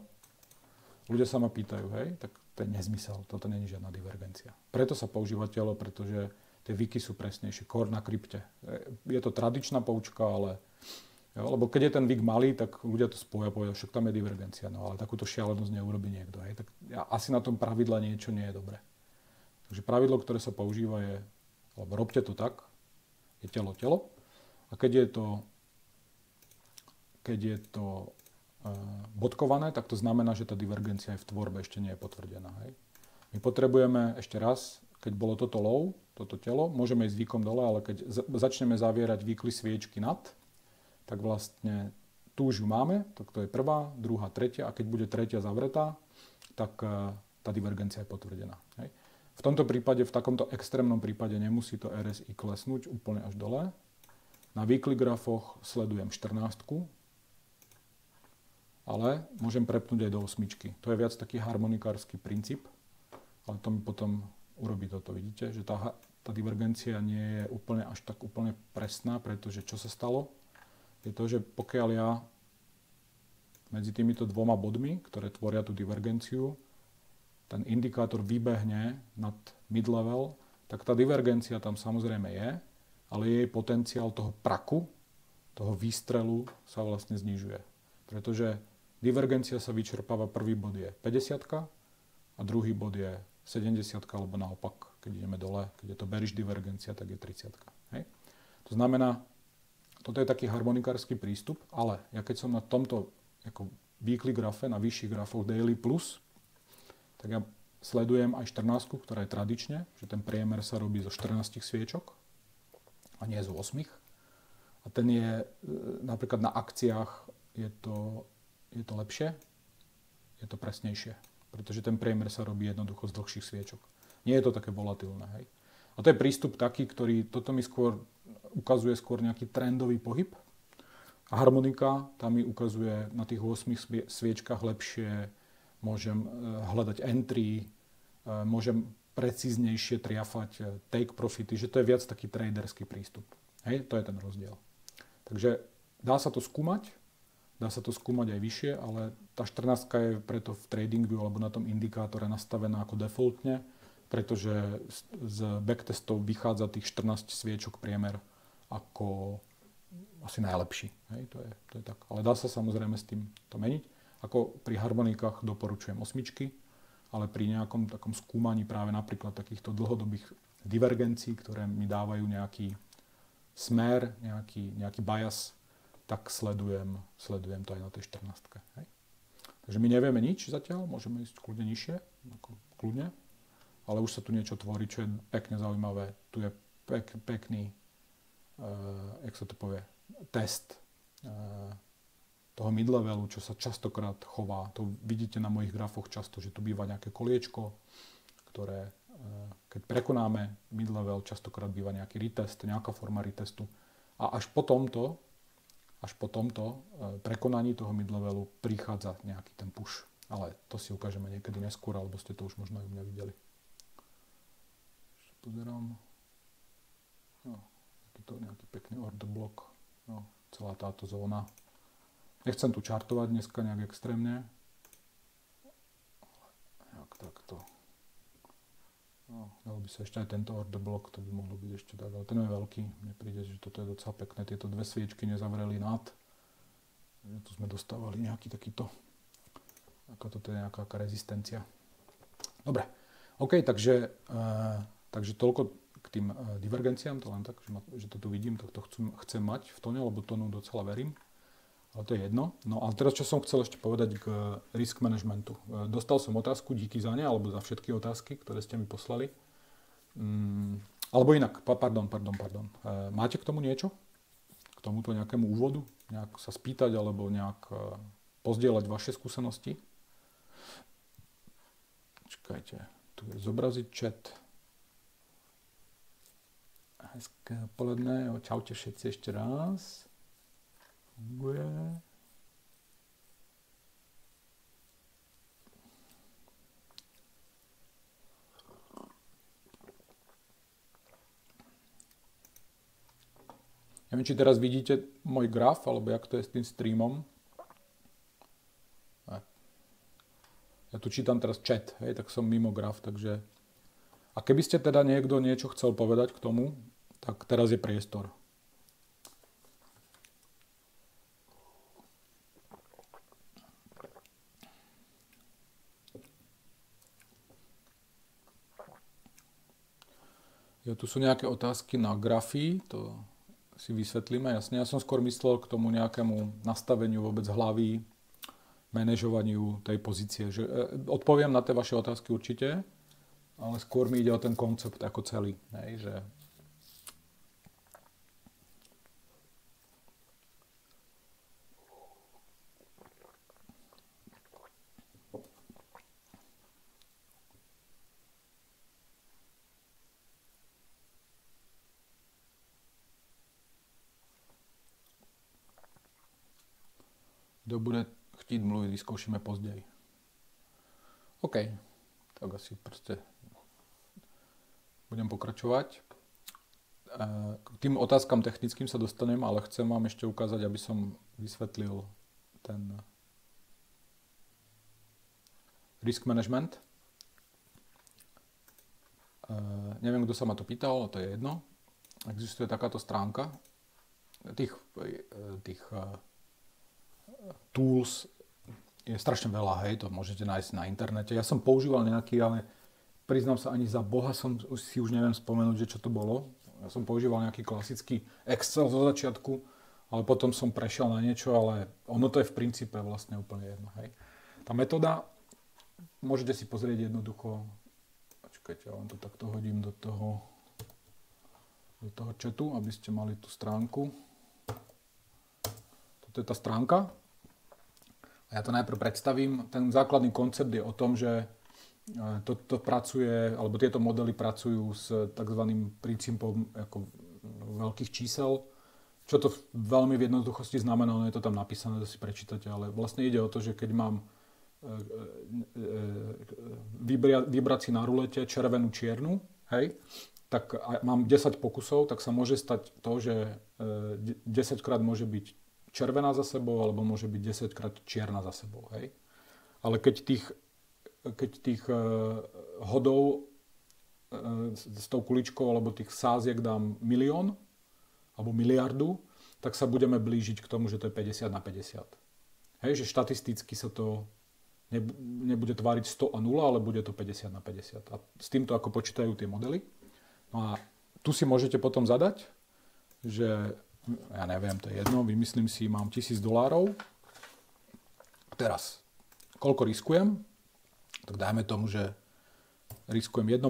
ľudia sa ma pýtajú, hej, tak to je nezmysel. Toto nie je žiadna divergencia. Preto sa používa telo, pretože tie wiky sú presnejšie. Core na krypte. Je to tradičná poučka, ale lebo keď je ten wik malý, tak ľudia to spoja, povedia, však tam je divergencia. No ale takúto šialenosť neurobí niekto. Hej. Tak asi na tom pravidle niečo nie je dobré. Takže pravidlo, ktoré sa používa je, alebo robte to tak, je telo. A keď je to bodkované, tak to znamená, že tá divergencia aj v tvorbe ešte nie je potvrdená. Hej. My potrebujeme ešte raz, keď bolo toto low, toto telo, môžeme ísť výkom dole, ale keď začneme zavierať weekly sviečky nad, tak vlastne tu už ju máme, tak to je prvá, druhá, tretia a keď bude tretia zavretá, tak tá divergencia je potvrdená. Hej. V tomto prípade, v takomto extrémnom prípade nemusí to RSI klesnúť úplne až dole. Na weekly grafoch sledujem 14, ale môžem prepnúť aj do 8. To je viac taký harmonikársky princíp, ale to mi potom urobí toto. Vidíte, že tá divergencia nie je úplne až tak úplne presná, pretože čo sa stalo, je to, že pokiaľ ja medzi týmito dvoma bodmi, ktoré tvoria tú divergenciu, ten indikátor vybehne nad mid-level, tak tá divergencia tam samozrejme je, ale jej potenciál toho praku, toho výstrelu sa vlastne znižuje. Pretože divergencia sa vyčerpáva, prvý bod je 50 a druhý bod je 70 alebo naopak, keď ideme dole, keď je to bearish divergencia, tak je 30. Hej? To znamená, toto je taký harmonikársky prístup, ale ja keď som na tomto weekly grafe, na vyšších grafoch daily plus, tak ja sledujem aj 14, ktorá je tradične, že ten priemer sa robí zo 14 sviečok a nie zo 8. A ten je napríklad na akciách je to lepšie, je to presnejšie, pretože ten priemer sa robí jednoducho z dlhších sviečok. Nie je to také volatilné. Hej. A to je prístup taký, ktorý toto mi skôr ukazuje nejaký trendový pohyb. Harmonika, tam mi ukazuje na tých 8 sviečkach lepšie, môžem hľadať entry, môžem precíznejšie triafať take profity, že to je viac taký traderský prístup. Hej, to je ten rozdiel. Takže dá sa to skúmať aj vyššie, ale tá 14 je preto v TradingView alebo na tom indikátore nastavená ako defaultne, pretože z backtestov vychádza tých 14 sviečok priemer ako asi najlepší. Hej, to je tak. Ale dá sa samozrejme s tým to meniť. Ako pri harmonikách doporučujem 8, ale pri nejakom takom skúmaní práve napríklad takýchto dlhodobých divergencií, ktoré mi dávajú nejaký smer, nejaký bias, tak sledujem to aj na tej 14. Hej. Takže my nevieme nič zatiaľ, môžeme ísť kľudne nižšie, kľudne, ale už sa tu niečo tvorí, čo je pekne zaujímavé. Tu je pekný, jak sa to povie, test toho mid-levelu, čo sa častokrát chová. To vidíte na mojich grafoch často, že tu býva nejaké koliečko, ktoré, keď prekonáme mid-level, častokrát býva nejaký retest, nejaká forma retestu. A až po tomto prekonaní toho mid-levelu prichádza nejaký ten push. Ale to si ukážeme niekedy neskôr, alebo ste to už možno aj u mňa videli. Pozerám. No, nejaký pekný order block. No, celá táto zóna. Nechcem tu čartovať dneska nejak extrémne. Jak takto. No, dalo by sa ešte aj tento order block, to by mohlo byť ešte tak, ale ten je veľký. Mne príde, že toto je docela pekné. Tieto dve sviečky nezavreli nad. Tu sme dostávali nejaký takýto, ako toto je nejaká rezistencia. Dobre, OK, takže toľko k tým divergenciám, to len tak, že to tu vidím, tak to chcem mať v tóne, lebo tónu docela verím. Ale to je jedno. No a teraz, čo som chcel ešte povedať k risk managementu. Dostal som otázku, díky za ne, alebo za všetky otázky, ktoré ste mi poslali. Alebo inak, pardon. Máte k tomu niečo? K tomuto nejakému úvodu? Nejak sa spýtať, alebo nejak pozdieľať vaše skúsenosti? Čakajte, tu je zobraziť chat. Hezké poledne, čaute všetci ešte raz. Funguje. Neviem, či teraz vidíte môj graf, alebo jak to je s tým streamom. Ja tu čítam teraz chat, hej, tak som mimo graf, takže... A keby ste teda niekto niečo chcel povedať k tomu, tak teraz je priestor. Tu sú nejaké otázky na grafy, to si vysvetlíme, jasne. Ja som skôr myslel k tomu nejakému nastaveniu vôbec hlavy, manažovaniu tej pozície. Že, odpoviem na tie vaše otázky určite, ale skôr mi ide o ten koncept ako celý. Hej, že kto bude chtít mluviť, vyskúšime později. OK, tak asi proste budem pokračovať. K tým otázkam technickým sa dostanem, ale chcem vám ešte ukázať, aby som vysvetlil ten risk management. Neviem, kto sa ma to pýtal, ale to je jedno. Existuje takáto stránka. Tých tools je strašne veľa, hej, to môžete nájsť na internete. Ja som používal nejaký, ale priznám sa, ani za Boha si už neviem spomenúť, že čo to bolo. Ja som používal nejaký klasický Excel zo začiatku, ale potom som prešiel na niečo, ale ono to je v princípe vlastne úplne jedno, hej. Tá metóda, môžete si pozrieť jednoducho, počkajte, ja vám to takto hodím do toho chatu, aby ste mali tú stránku. Toto je tá stránka. A ja to najprv predstavím. Ten základný koncept je o tom, že to pracuje, alebo tieto modely pracujú s takzvaným princípom ako veľkých čísel, Čo to veľmi v jednoduchosti znamená, no je to tam napísané, to si prečítate, ale vlastne ide o to, že keď mám vybrať si na rulete červenú čiernu, hej, tak mám 10 pokusov, tak sa môže stať to, že 10 krát môže byť červená za sebou, alebo môže byť 10 krát čierna za sebou, hej. Ale keď tých hodov s tou kuličkou alebo tých sáziek dám 1 000 000 alebo miliardu, tak sa budeme blížiť k tomu, že to je 50 na 50. Hej, že štatisticky sa to nebude tváriť 100 a 0, ale bude to 50 na 50. A s týmto ako počítajú tie modely. No a tu si môžete potom zadať, že ja neviem, to je jedno, vymyslím si, mám $1000. Teraz, koľko riskujem? Tak dajme tomu, že riskujem 1%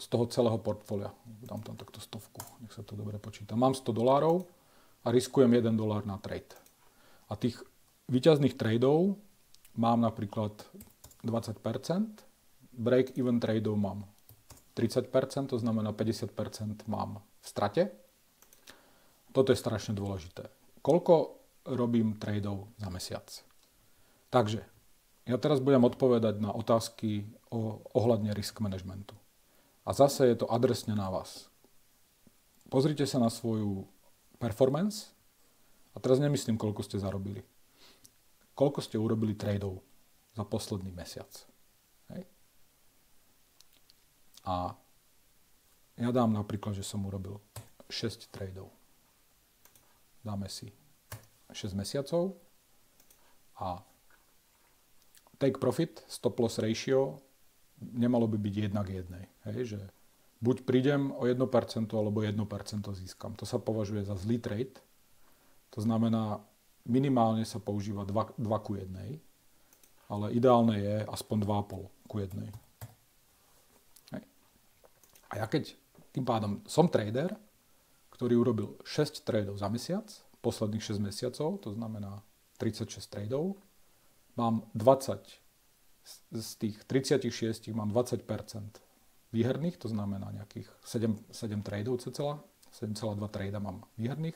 z toho celého portfólia. Dám tam takto 100, nech sa to dobre počíta. Mám $100 a riskujem $1 na trade. A tých víťazných tradeov mám napríklad 20%, break-even tradeov mám 30%, to znamená 50% mám v strate. Toto je strašne dôležité. Koľko robím tradeov za mesiac? Takže, ja teraz budem odpovedať na otázky ohľadne risk managementu. A zase je to adresne na vás. Pozrite sa na svoju performance a teraz nemyslím, koľko ste zarobili. Koľko ste urobili tradeov za posledný mesiac. Hej. A ja dám napríklad, že som urobil 6 tradeov. Dáme si 6 mesiacov a take profit, stop loss ratio nemalo by byť 1:1. Hej, že buď prídem o 1% alebo 1% získam. To sa považuje za zlý trade. To znamená, minimálne sa používa 2:1, ale ideálne je aspoň 2,5:1. Hej. A ja keď tým pádom som trader, ktorý urobil 6 tradeov za mesiac, posledných 6 mesiacov, to znamená 36 tradeov, mám 20 z tých 36 mám 20% výherných, to znamená nejakých 7 tradeov cca, 7,2 trada mám výherných,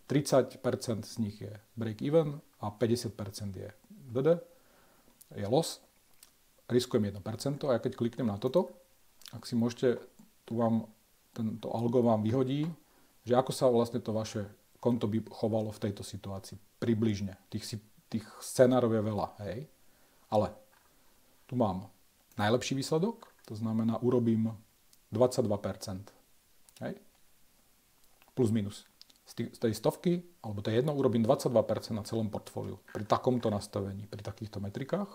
30% z nich je break-even a 50% je DD, je loss, riskujem 1% a ja keď kliknem na toto, ak si môžete, tu vám tento algo vám vyhodí, že ako sa vlastne to vaše konto by chovalo v tejto situácii. Približne. Tých scenárov je veľa, hej. Ale tu mám najlepší výsledok, to znamená urobím 22%. Hej. Plus minus. Z tej stovky, alebo to je jedno, urobím 22% na celom portfóliu. Pri takomto nastavení, pri takýchto metrikách.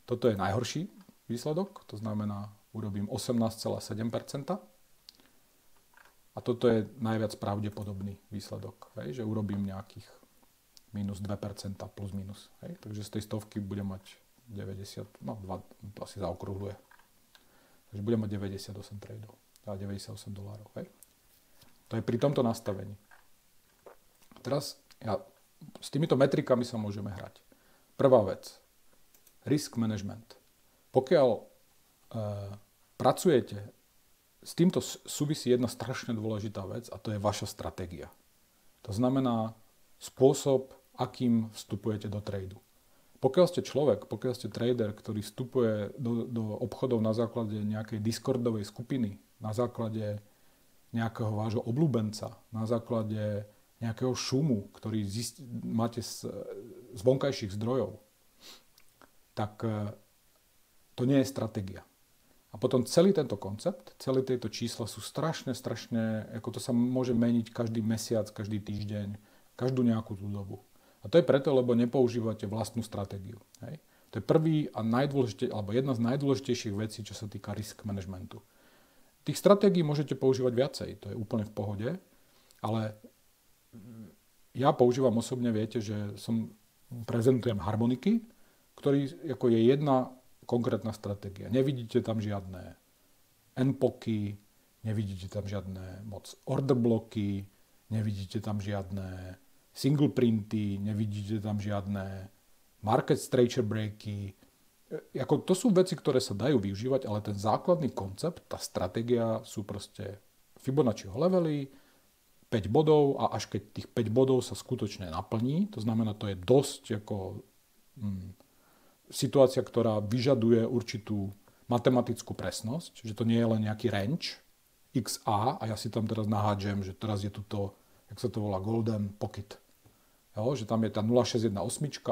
Toto je najhorší výsledok, to znamená urobím 18,7%. A toto je najviac pravdepodobný výsledok, hej, že urobím nejakých minus 2% plus minus. Hej. Takže z tej stovky budem mať 90, no 2, to asi zaokrúhluje. Takže budem mať 98 tradeov, teda $98. Hej. To je pri tomto nastavení. Teraz s týmito metrikami sa môžeme hrať. Prvá vec, risk management. Pokiaľ pracujete, s týmto súvisí jedna strašne dôležitá vec a to je vaša stratégia. To znamená spôsob, akým vstupujete do tradu. Pokiaľ ste trader, ktorý vstupuje do obchodov na základe nejakej discordovej skupiny, na základe nejakého vášho obľúbenca, na základe nejakého šumu, ktorý máte z vonkajších zdrojov, tak to nie je stratégia. A potom celý tento koncept, celé tieto čísla sú strašne, ako to sa môže meniť každý mesiac, každý týždeň, každú nejakú tú dobu. A to je preto, lebo nepoužívate vlastnú stratégiu. Hej? To je prvý a alebo jedna z najdôležitejších vecí, čo sa týka risk managementu. Tých stratégií môžete používať viacej, to je úplne v pohode, ale ja používam osobne, viete, že prezentujem harmoniky, ktorý ako je jedna konkrétna stratégia. Nevidíte tam žiadne NPOky, nevidíte tam žiadne moc order bloky, nevidíte tam žiadne single printy, nevidíte tam žiadne market structure breaky. To sú veci, ktoré sa dajú využívať, ale ten základný koncept, tá stratégia sú proste Fibonacciho levely, 5 bodov a až keď tých 5 bodov sa skutočne naplní, to znamená, to je dosť ako situácia, ktorá vyžaduje určitú matematickú presnosť, že to nie je len nejaký range XA a ja si tam teraz nahádžem, že teraz je tu to, jak sa to volá, golden pocket. Jo, že tam je tá 0618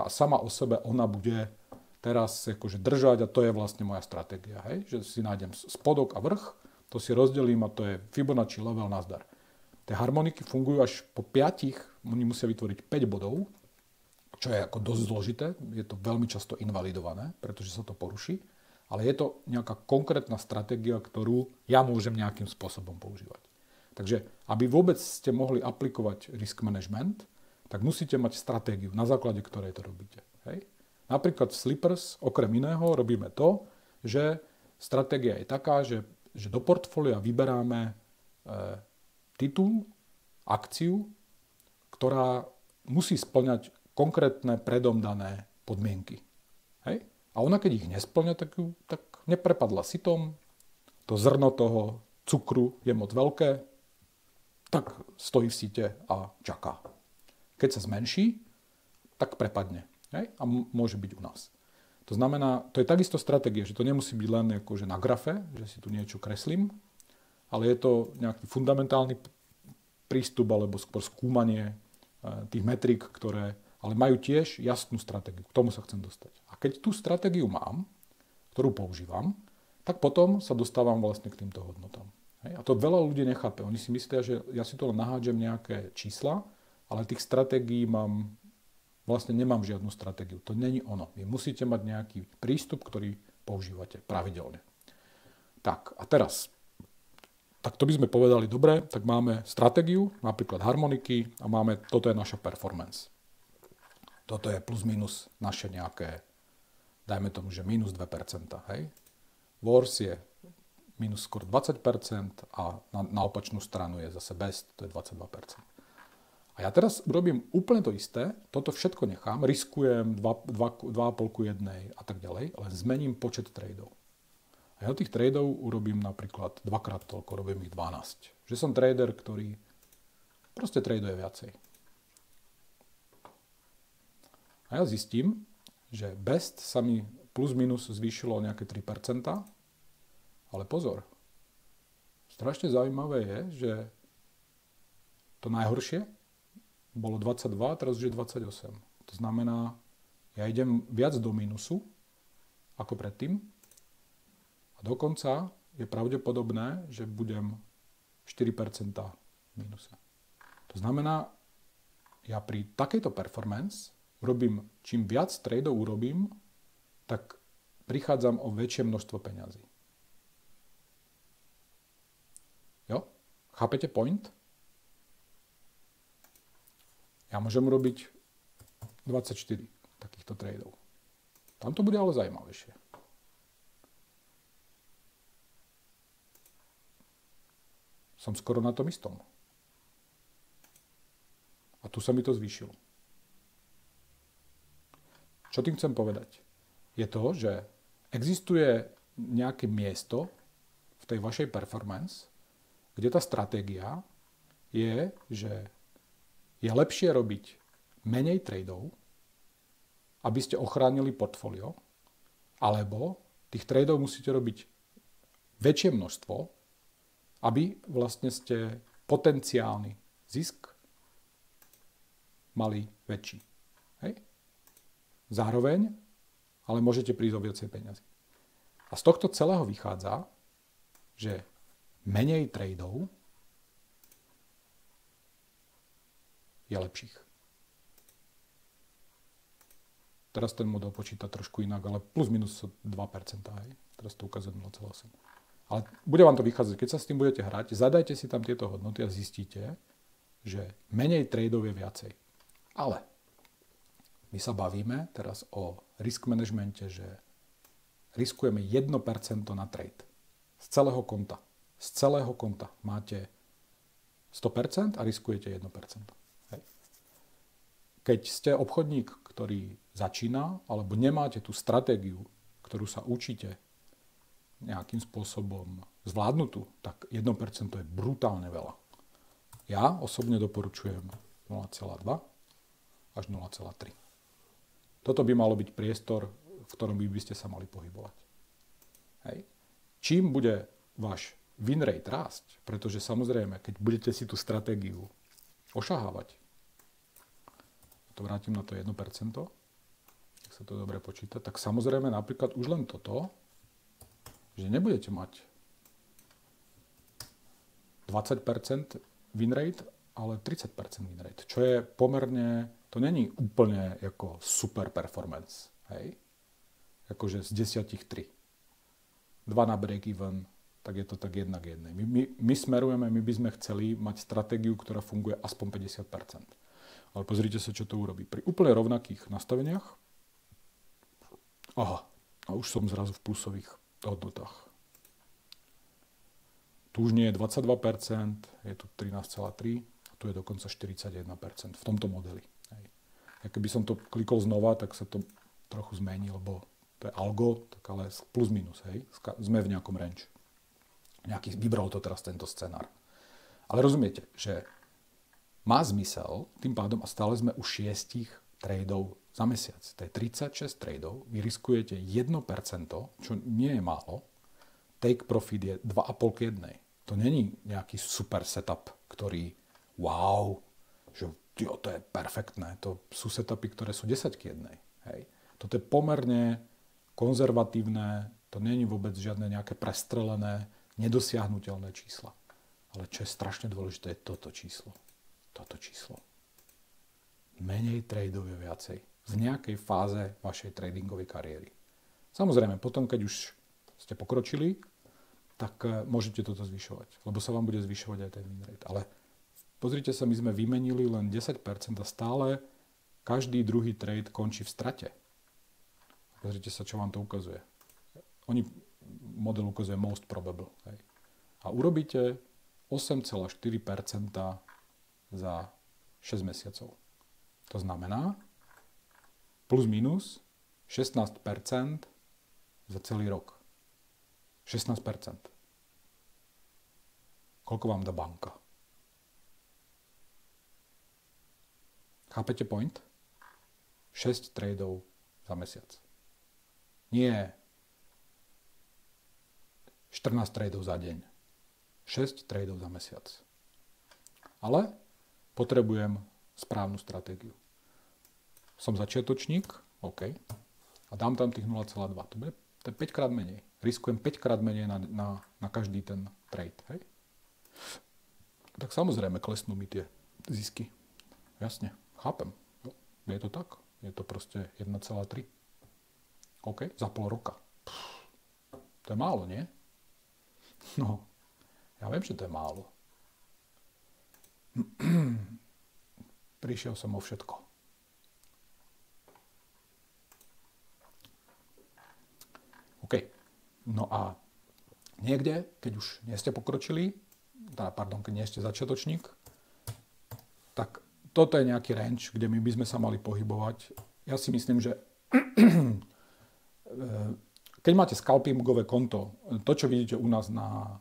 a sama o sebe ona bude teraz akože držať a to je vlastne moja stratégia. Hej? Že si nájdem spodok a vrch, to si rozdelím a to je Fibonacci level nazdar. Tie harmoniky fungujú až po 5, oni musia vytvoriť 5 bodov, čo je ako dosť zložité, je to veľmi často invalidované, pretože sa to poruší, ale je to nejaká konkrétna stratégia, ktorú ja môžem nejakým spôsobom používať. Takže, aby vôbec ste mohli aplikovať risk management, tak musíte mať stratégiu, na základe ktorej to robíte. Hej? Napríklad v Slippers, okrem iného, robíme to, že stratégia je taká, že do portfólia vyberáme titul, akciu, ktorá musí spĺňať konkrétne predom dané podmienky. Hej? A ona, keď ich nespĺňa, tak neprepadla sitom, to zrno toho cukru je moc veľké, tak stojí v site a čaká. Keď sa zmenší, tak prepadne. Hej? A môže byť u nás. To znamená, to je takisto stratégia, že to nemusí byť len akože na grafe, že si tu niečo kreslím, ale je to nejaký fundamentálny prístup alebo skôr skúmanie tých metrík, ktoré ale majú tiež jasnú stratégiu. K tomu sa chcem dostať. A keď tú stratégiu mám, ktorú používam, tak potom sa dostávam vlastne k týmto hodnotám. Hej? A to veľa ľudí nechápe. Oni si myslia, že ja si to len nahádžem nejaké čísla, ale tých stratégií nemám žiadnu stratégiu. To není ono. Vy musíte mať nejaký prístup, ktorý používate pravidelne. Tak, a teraz, tak to by sme povedali, dobre, tak máme stratégiu, napríklad harmoniky a toto je naša performance. Toto je plus minus naše nejaké, dajme tomu, že minus 2%, hej. Worst je minus skôr 20% a na opačnú stranu je zase best, to je 22%. A ja teraz urobím úplne to isté, toto všetko nechám, riskujem 2,5 ku 1 a tak ďalej, ale zmením počet tradeov. A ja tých tradeov urobím napríklad dvakrát toľko, robím ich 12. Že som trader, ktorý proste traduje viacej. A ja zistím, že best sa mi plus minus zvýšilo o nejaké 3%, ale pozor, strašne zaujímavé je, že to najhoršie bolo 22, teraz už je 28. To znamená, ja idem viac do mínusu ako predtým a dokonca je pravdepodobné, že budem 4% v mínuse. To znamená, ja pri takejto performance čím viac tradeov urobím, tak prichádzam o väčšie množstvo peňazí. Jo? Chápete point? Ja môžem urobiť 24 takýchto tradeov. Tam to bude ale zaujímavejšie. Som skoro na tom istom. A tu sa mi to zvýšilo. Čo tým chcem povedať? Je to, že existuje nejaké miesto v tej vašej performance, kde tá stratégia je, že je lepšie robiť menej tradeov, aby ste ochránili portfólio, alebo tých tradeov musíte robiť väčšie množstvo, aby vlastne ste potenciálny zisk mali väčší. Hej? Zároveň, ale môžete prísť o viacej peniazy. A z tohto celého vychádza, že menej tradeov je lepších. Teraz ten model počíta trošku inak, ale plus minus 2%. Hej? Teraz to ukazuje 0,8. Ale bude vám to vychádzať. Keď sa s tým budete hrať, zadajte si tam tieto hodnoty a zistíte, že menej tradeov je viacej. Ale my sa bavíme teraz o risk managemente, že riskujeme 1% na trade. Z celého konta. Z celého konta máte 100% a riskujete 1%. Hej. Keď ste obchodník, ktorý začína, alebo nemáte tú stratégiu, ktorú sa učíte nejakým spôsobom zvládnutú, tak 1% je brutálne veľa. Ja osobne doporučujem 0,2 až 0,3. Toto by malo byť priestor, v ktorom by ste sa mali pohybovať. Hej. Čím bude váš win rate rásť, pretože samozrejme, keď budete si tú stratégiu ošahávať, to vrátim na to 1%, ak sa to dobre počíta, tak samozrejme napríklad už len toto, že nebudete mať 20% win rate, ale 30% win rate, čo je pomerne, to není úplne ako super performance, hej? Akože z 10 3. 2 na break-even, tak je to tak 1 k 1. My smerujeme, my by sme chceli mať stratégiu, ktorá funguje aspoň 50%. Ale pozrite sa, čo to urobí. Pri úplne rovnakých nastaveniach, a už som zrazu v plusových hodnotách. Tu už nie je 22%, je tu 13,3% a tu je dokonca 41% v tomto modeli. A keby som to klikol znova, tak sa to trochu zmení, lebo to je algo, tak ale plus minus, hej. Sme v nejakom range. Vybral to teraz tento scenár. Ale rozumiete, že má zmysel, tým pádom a stále sme u 6 tradeov za mesiac. To je 36 tradeov, vy riskujete 1%, čo nie je málo, take profit je 2,5 k 1. To není nejaký super setup, ktorý wow, že to je perfektné. To sú setupy, ktoré sú 10 k 1. Hej. Toto je pomerne konzervatívne, to není vôbec žiadne nejaké prestrelené, nedosiahnuteľné čísla. Ale čo je strašne dôležité, je toto číslo. Toto číslo. Menej tradeov je viacej. V nejakej fáze vašej tradingovej kariéry. Samozrejme, potom, keď už ste pokročili, tak môžete toto zvyšovať. Lebo sa vám bude zvyšovať aj ten win rate. Ale pozrite sa, my sme vymenili len 10% a stále každý druhý trade končí v strate. Pozrite sa, čo vám to ukazuje. Model ukazuje most probable. Hej. A urobíte 8,4% za 6 mesiacov. To znamená plus minus 16% za celý rok. 16%. Koľko vám dá banka? Chápete point? 6 tradeov za mesiac. Nie 14 tradeov za deň. 6 tradeov za mesiac. Ale potrebujem správnu stratégiu. Som začiatočník, OK. A dám tam tých 0,2. To je 5 krát menej. Riskujem 5 krát menej na každý ten trade. Hej? Tak samozrejme klesnú mi tie zisky. Jasne, chápem. Je to tak. Je to proste 1,3. OK, za pol roka. To je málo, nie? No, ja viem, že to je málo. Prišiel som o všetko. OK. No a niekde, keď už nie ste pokročili, keď nie ste začiatočník, tak toto je nejaký range, kde my by sme sa mali pohybovať. Ja si myslím, že keď máte scalpingové konto, to, čo vidíte u nás na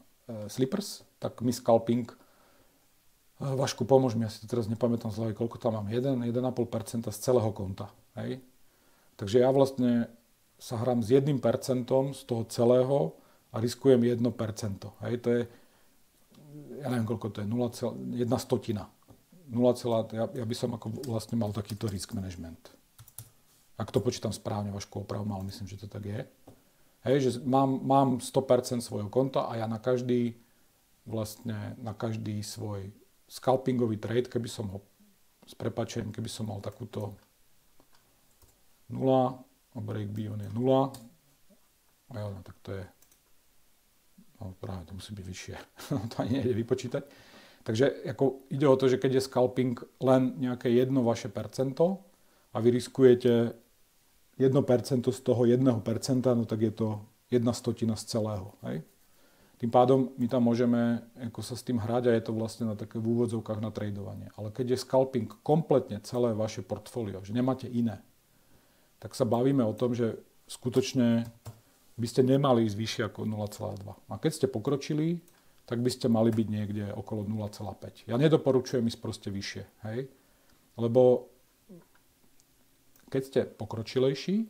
Slippers, tak my scalping, Vašku, pomôž mi, ja si to teraz nepamätám z hlavy, koľko tam mám, 1,5% z celého konta. Hej? Takže ja vlastne sa hrám s 1% z toho celého a riskujem 1%. Hej? To je, ja neviem, koľko to je, 1 stotina. Ja by som ako vlastne mal takýto risk management. Ak to počítam správne, Vašku, opravom, ale myslím, že to tak je. Hej, že mám 100% svojho konta a ja na každý svoj scalpingový trade, keby som ho s prepáčením, keby som mal takúto 0 a break-even je 0 a ja, tak to je práve to musí byť vyššie. To ani nejde vypočítať. Takže ako ide o to, že keď je scalping len nejaké jedno vaše percento a vy riskujete 1% z toho 1%, no tak je to 1 stotina z celého. Hej? Tým pádom my tam môžeme ako sa s tým hrať a je to vlastne na také v úvodzovkách na tradovanie. Ale keď je scalping kompletne celé vaše portfólio, že nemáte iné, tak sa bavíme o tom, že skutočne by ste nemali ísť vyššie ako 0,2. A keď ste pokročili, tak by ste mali byť niekde okolo 0,5. Ja nedoporučujem ísť proste vyššie, hej? Lebo keď ste pokročilejší,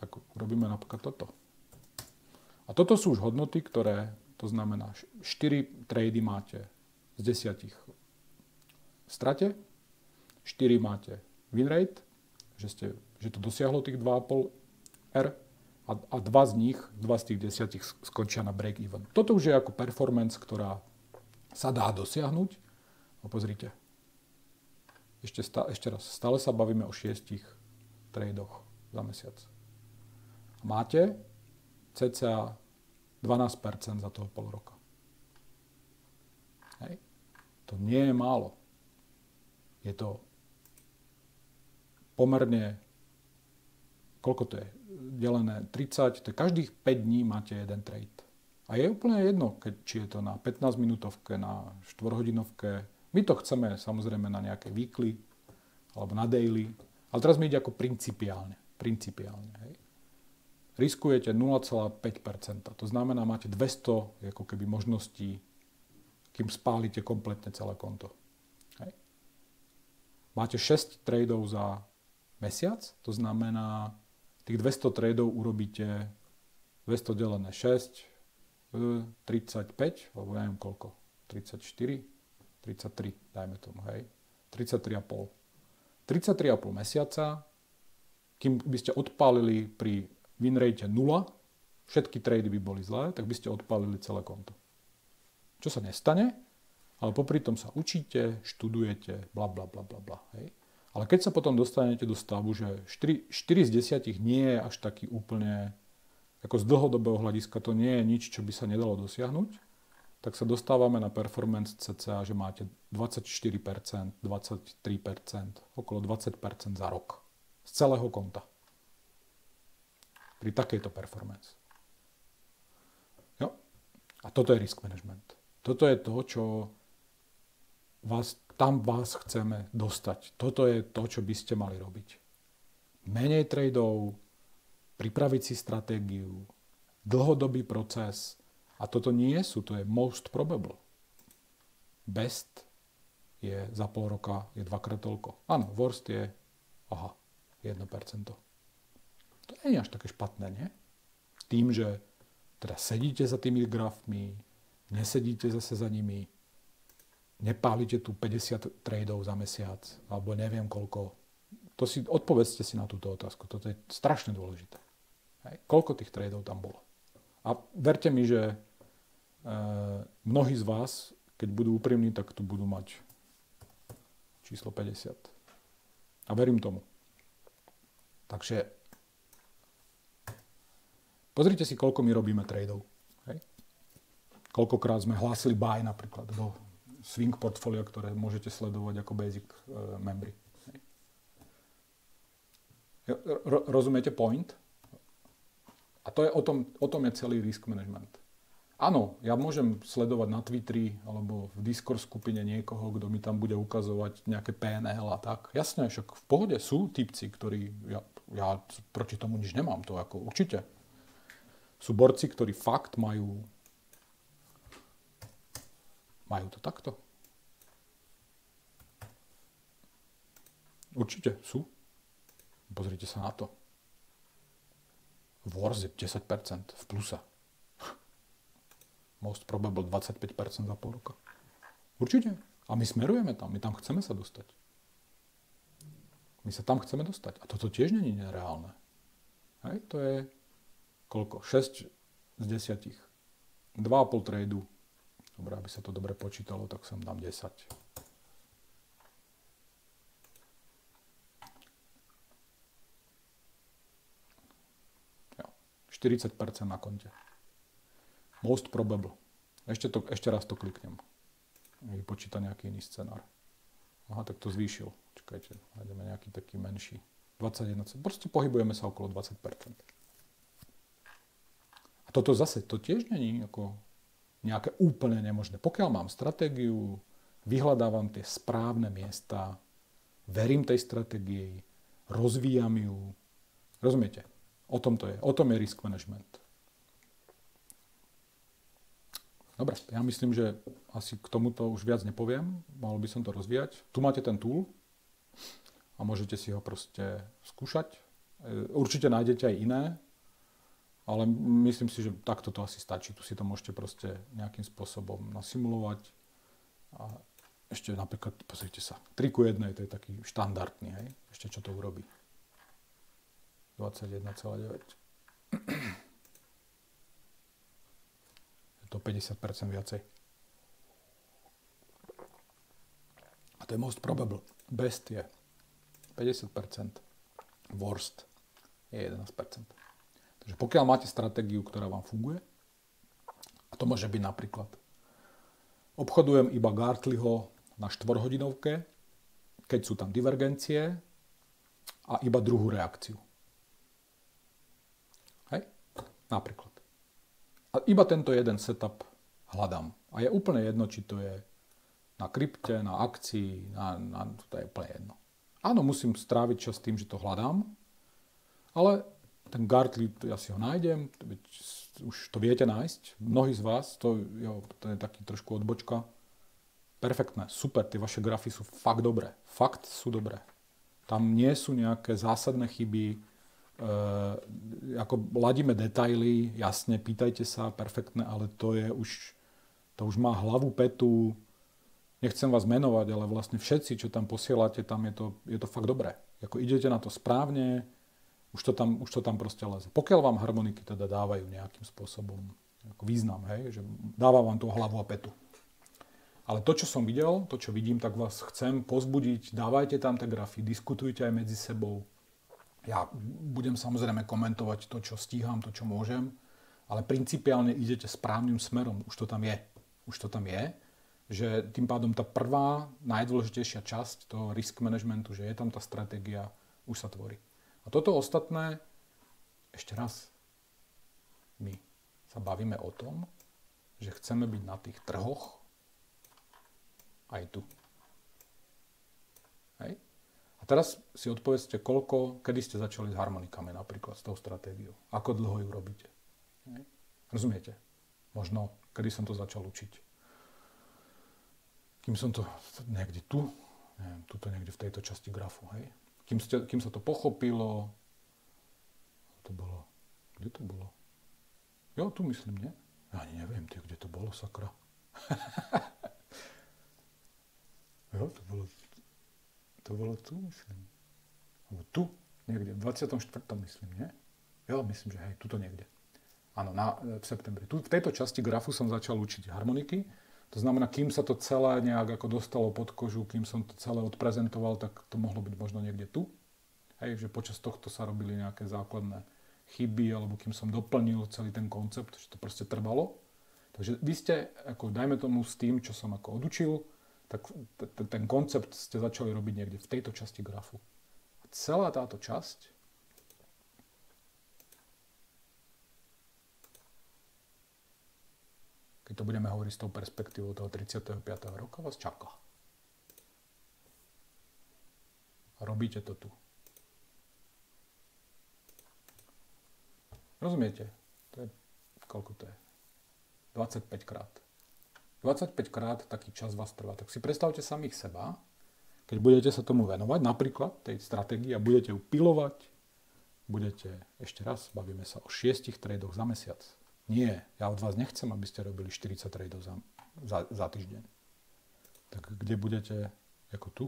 tak robíme napríklad toto. A toto sú už hodnoty, ktoré, to znamená, 4 trady máte z 10 v strate, 4 máte win rate, že to dosiahlo tých 2,5 R a 2 z tých 10 skončia na break even. Toto už je ako performance, ktorá sa dá dosiahnuť. No pozrite. Ešte raz, stále sa bavíme o 6 tradoch za mesiac. Máte cca 12% za toho pol roka. Hej. To nie je málo. Je to pomerne, koľko to je? Delené 30, to je každých 5 dní máte jeden trade. A je úplne jedno, či je to na 15 minútovke, na 4-hodinovke. My to chceme samozrejme na nejaké weekly alebo na daily. Ale teraz mi ide ako principiálne. Hej. Riskujete 0,5%. To znamená, máte 200 ako keby možností, kým spálite kompletne celé konto. Hej. Máte 6 tradeov za mesiac, to znamená, tých 200 tradeov urobíte 200 delené 6, 35, alebo neviem koľko, 34, 33, dajme tomu, hej, 33,5. 33,5 mesiaca, kým by ste odpálili pri win rate 0, všetky trady by boli zlé, tak by ste odpálili celé konto. Čo sa nestane, ale popri tom sa učíte, študujete, bla bla bla bla bla, hej. Ale keď sa potom dostanete do stavu, že 4 z 10 nie je až taký úplne, ako z dlhodobého hľadiska to nie je nič, čo by sa nedalo dosiahnuť, tak sa dostávame na performance cca, že máte 24%, 23%, okolo 20% za rok. Z celého konta. Pri takejto performance. Jo. A toto je risk management. Toto je to, čo tam vás chceme dostať. Toto je to, čo by ste mali robiť. Menej tradeov, pripraviť si stratégiu, dlhodobý proces. A toto nie sú, to je most probable. Best je za pol roka, je 2-krát toľko. Áno, worst je, 1%. To nie je až také špatné, nie? Tým, že teda sedíte za tými grafmi, nesedíte zase za nimi, nepálite tu 50 tradeov za mesiac, alebo neviem koľko. Odpovedzte si na túto otázku. Toto je strašne dôležité. Hej. Koľko tých tradeov tam bolo? A verte mi, že mnohí z vás, keď budú úprimní, tak tu budú mať číslo 50. A verím tomu. Takže pozrite si, koľko my robíme tradeov. Hej. Koľkokrát sme hlásili buy napríklad do swing portfólia, ktoré môžete sledovať ako basic membry. Hej. Rozumiete point? A to je o tom je celý risk management. Áno, ja môžem sledovať na Twitteri alebo v Discord skupine niekoho, kto mi tam bude ukazovať nejaké PNL a tak. Jasne, však v pohode sú typci, ktorí, ja proti tomu nič nemám, to ako určite. Sú borci, ktorí fakt majú to takto. Určite sú. Pozrite sa na to. Worst je 10% v pluse. Most probable 25% za pol roka. Určite. A my smerujeme tam. My tam chceme sa dostať. My sa tam chceme dostať. A toto tiež nie je nereálne. Hej, to je koľko? 6 z 10. 2,5 tradu. Dobre, aby sa to dobre počítalo, tak sem dám 10. Jo. 40% na konte. Most probable. Ešte raz to kliknem. Vypočíta nejaký iný scenár. Aha, tak to zvýšil. Čakajte, nájdeme nejaký taký menší. 21. Proste pohybujeme sa okolo 20%. A toto zase, to tiež nie je ako nejaké úplne nemožné. Pokiaľ mám stratégiu, vyhľadávam tie správne miesta, verím tej stratégii, rozvíjam ju. Rozumiete? O tom to je. O tom je risk management. Dobre, ja myslím, že asi k tomuto už viac nepoviem. Mal by som to rozvíjať. Tu máte ten tool a môžete si ho proste skúšať. Určite nájdete aj iné, ale myslím si, že takto to asi stačí. Tu si to môžete proste nejakým spôsobom nasimulovať. A ešte napríklad, pozrite sa, 3:1, to je taký štandardný, hej? Ešte čo to urobí. 21,9. Je to 50% viacej. A to je most probable. Best je 50%. Worst je 11%. Takže pokiaľ máte stratégiu, ktorá vám funguje, a to môže byť napríklad obchodujem iba Gartleyho na 4-hodinovke, keď sú tam divergencie a iba druhú reakciu. Hej? Napríklad. A iba tento jeden setup hľadám. A je úplne jedno, či to je na krypte, na akcii, to je úplne jedno. Áno, musím stráviť čas tým, že to hľadám, ale ten Gartley, ja si ho nájdem, už to viete nájsť. Mnohí z vás, to je taký trošku odbočka. Perfektné, super, tie vaše grafy sú fakt dobré. Fakt sú dobré. Tam nie sú nejaké zásadné chyby, ako ladíme detaily, jasne, pýtajte sa, perfektné, ale to už má hlavu, petu. Nechcem vás menovať, ale vlastne všetci, čo tam posielate, tam je to fakt dobré. Ako idete na to správne, už to tam proste leze. Pokiaľ vám harmoniky teda dávajú nejakým spôsobom ako význam, hej, že dáva vám tú hlavu a petu. Ale to, čo som videl, to, čo vidím, tak vás chcem pozbudiť, dávajte tam tie grafy, diskutujte aj medzi sebou. Ja budem samozrejme komentovať to, čo stíham, to, čo môžem, ale principiálne idete správnym smerom. Už to tam je. Že tým pádom tá prvá, najdôležitejšia časť toho risk managementu, že je tam tá stratégia, už sa tvorí. A toto ostatné, ešte raz, my sa bavíme o tom, že chceme byť na tých trhoch aj tu. Hej? A teraz si odpovedzte, kedy ste začali s harmonikami napríklad, s tou stratégiou. Ako dlho ju robíte. Hej? Rozumiete? Možno, kedy som to začal učiť. Kým som to niekde tu, neviem, tuto niekde v tejto časti grafu, hej? Kým sa to pochopilo, kde to bolo? Jo, tu myslím, nie? Ja ani neviem, kde to bolo, sakra. Jo, to bolo tu, myslím. Alebo tu, niekde, v 24. myslím, nie? Jo, myslím, že hej, tuto niekde. Áno, v septembri. Tu, v tejto časti grafu som začal učiť harmoniky. To znamená, kým sa to celé nejak ako dostalo pod kožu, kým som to celé odprezentoval, tak to mohlo byť možno niekde tu. Hej, že počas tohto sa robili nejaké základné chyby, alebo kým som doplnil celý ten koncept, že to proste trvalo. Takže vy ste, ako dajme tomu s tým, čo som ako odučil, tak ten koncept ste začali robiť niekde v tejto časti grafu. A celá táto časť keď to budeme hovoriť s tou perspektívou toho 35. roka, vás čaká. A robíte to tu. Rozumiete? Koľko to je? 25 krát. 25 krát taký čas vás trvá. Tak si predstavte samých seba, keď budete sa tomu venovať, napríklad tej stratégii a budete ju pilovať, ešte raz, bavíme sa o 6 tradoch za mesiac. Nie, ja od vás nechcem, aby ste robili 40 tradov za týždeň. Tak kde budete, ako tu?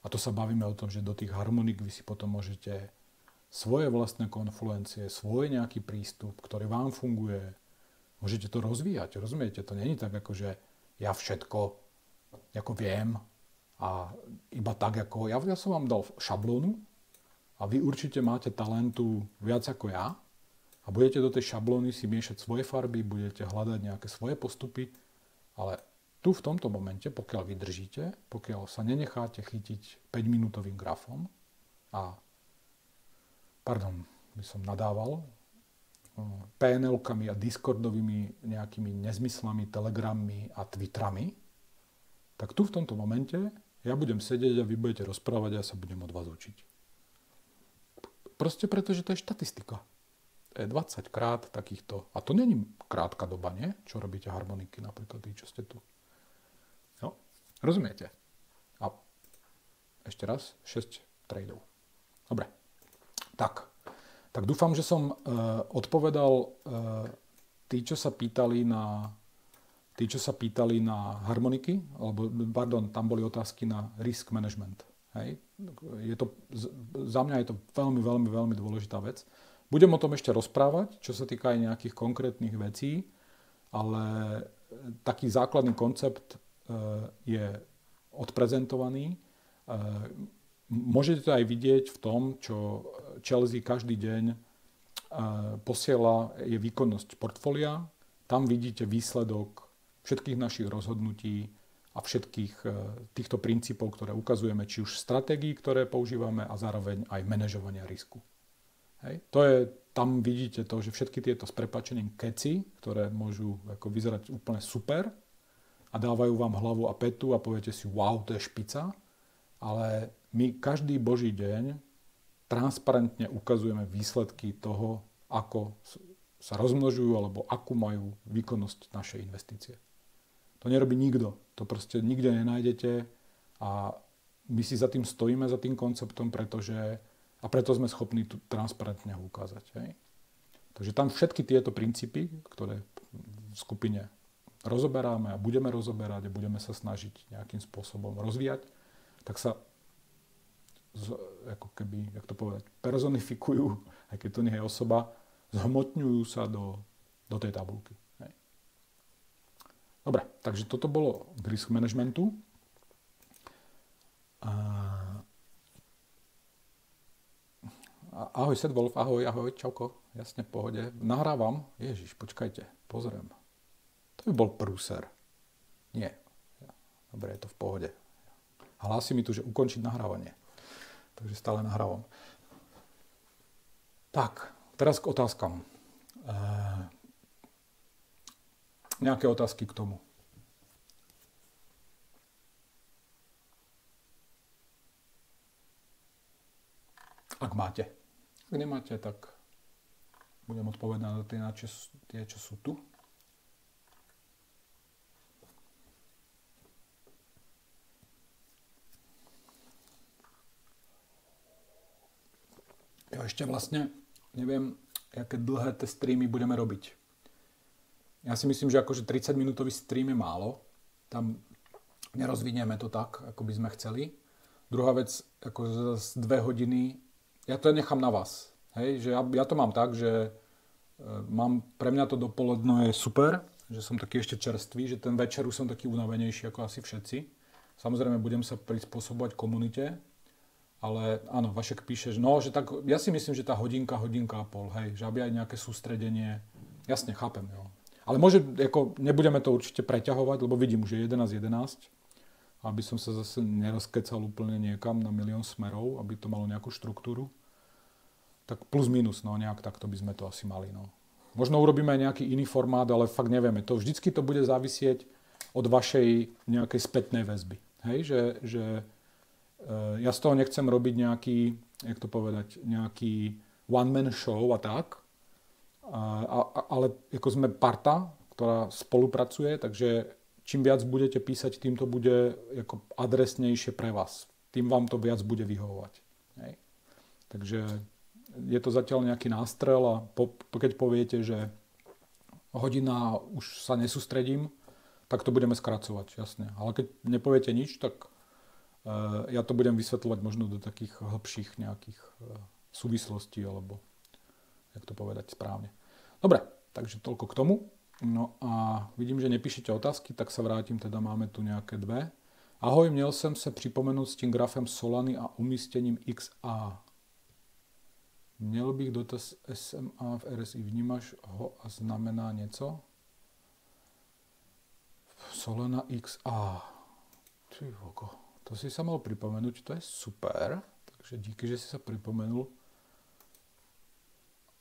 A to sa bavíme o tom, že do tých harmonik vy si potom môžete svoje vlastné konfluencie, svoj nejaký prístup, ktorý vám funguje, môžete to rozvíjať, rozumiete? To nie je tak, ako že ja všetko ako viem a iba tak, ako ja som vám dal šablónu a vy určite máte talentu viac ako ja, a budete do tej šablóny si miešať svoje farby, budete hľadať nejaké svoje postupy, ale tu v tomto momente, pokiaľ vydržíte, pokiaľ sa nenecháte chytiť 5-minútovým grafom by som nadával, PNL-kami a Discordovými nejakými nezmyslami, telegrammi a Twitterami, tak tu v tomto momente ja budem sedieť a vy budete rozprávať a ja sa budem od vás učiť. Proste preto, že to je štatistika. 20 krát takýchto. A to není krátka doba, nie? Čo robíte harmoniky, napríklad tí, čo ste tu. No, rozumiete? A ešte raz, 6 tradeov. Dobre. Tak dúfam, že som odpovedal tí, čo sa pýtali na harmoniky, alebo, pardon, tam boli otázky na risk management. Hej. Za mňa je to veľmi, veľmi, veľmi dôležitá vec. Budem o tom ešte rozprávať, čo sa týka aj nejakých konkrétnych vecí, ale taký základný koncept je odprezentovaný. Môžete to aj vidieť v tom, čo Chelsea každý deň posiela, je výkonnosť portfólia. Tam vidíte výsledok všetkých našich rozhodnutí a všetkých týchto princípov, ktoré ukazujeme, či už stratégií, ktoré používame a zároveň aj manažovania risku. Hej. Tam vidíte to, že všetky tieto s prepáčením keci, ktoré môžu ako vyzerať úplne super a dávajú vám hlavu a petu a poviete si, wow, to je špica, ale my každý boží deň transparentne ukazujeme výsledky toho, ako sa rozmnožujú alebo akú majú výkonnosť naše investície. To nerobí nikto. To proste nikde nenájdete a my si za tým stojíme, za tým konceptom, preto sme schopní tu transparentne ho ukázať. Hej. Takže tam všetky tieto princípy, ktoré v skupine rozoberáme a budeme rozoberať a budeme sa snažiť nejakým spôsobom rozvíjať, tak sa ako keby, jak to povedať, personifikujú, aj keď to nie je osoba, zhmotňujú sa do tej tabulky. Hej. Dobre, takže toto bolo k risk managementu. Ahoj Sedwolf, ahoj, čauko, jasne, v pohode. Nahrávam, ježiš, počkajte, pozriem. To by bol prúser. Nie. Dobre, je to v pohode. Hlási mi tu, že ukončiť nahrávanie. Takže stále nahrávam. Tak, teraz k otázkam. Nejaké otázky k tomu. Ak máte. Ak nemáte, tak budem odpovedať na tie, čo sú tu. Ja ešte vlastne neviem, aké dlhé tie streamy budeme robiť. Ja si myslím, že akože 30-minútový stream je málo. Tam nerozvinieme to tak, ako by sme chceli. Druhá vec, ako z 2 hodiny, ja to nechám na vás. Hej, že ja to mám tak, že pre mňa to dopoledne je super, že som taký ešte čerstvý, že ten večer už som taký unavenejší ako asi všetci. Samozrejme, budem sa prispôsobovať komunite, ale áno, Vašek píše, že no, že tak, ja si myslím, že tá hodinka a pol, hej, že aby aj nejaké sústredenie, jasne, chápem, jo. Ale nebudeme to určite preťahovať, lebo vidím, že 11:11, aby som sa zase nerozkecal úplne niekam na milión smerov, aby to malo nejakú štruktúru. Tak plus minus, no nejak takto by sme to asi mali, no. Možno urobíme aj nejaký iný formát, ale fakt nevieme. Vždycky to bude závisieť od vašej nejakej spätnej väzby. Hej, že ja z toho nechcem robiť nejaký one-man show a tak, ale ako sme parta, ktorá spolupracuje, takže čím viac budete písať, tým to bude ako adresnejšie pre vás. Tým vám to viac bude vyhovovať. Hej. Takže je to zatiaľ nejaký nástrel a keď poviete, že hodina už sa nesústredím, tak to budeme skracovať, jasne. Ale keď nepoviete nič, tak ja to budem vysvetľovať možno do takých hlbších nejakých súvislostí, alebo jak to povedať správne. Dobre, takže toľko k tomu. No a vidím, že nepíšete otázky, tak sa vrátim, teda máme tu nejaké 2. Ahoj, měl jsem se připomenout s tím grafem Solany a umístěním XA. Měl bych dotaz SMA v RSI, vnímáš ho a znamená něco? Solana XA. Ty voko, to si sa mal pripomenúť, to je super. Takže díky, že si sa pripomenul.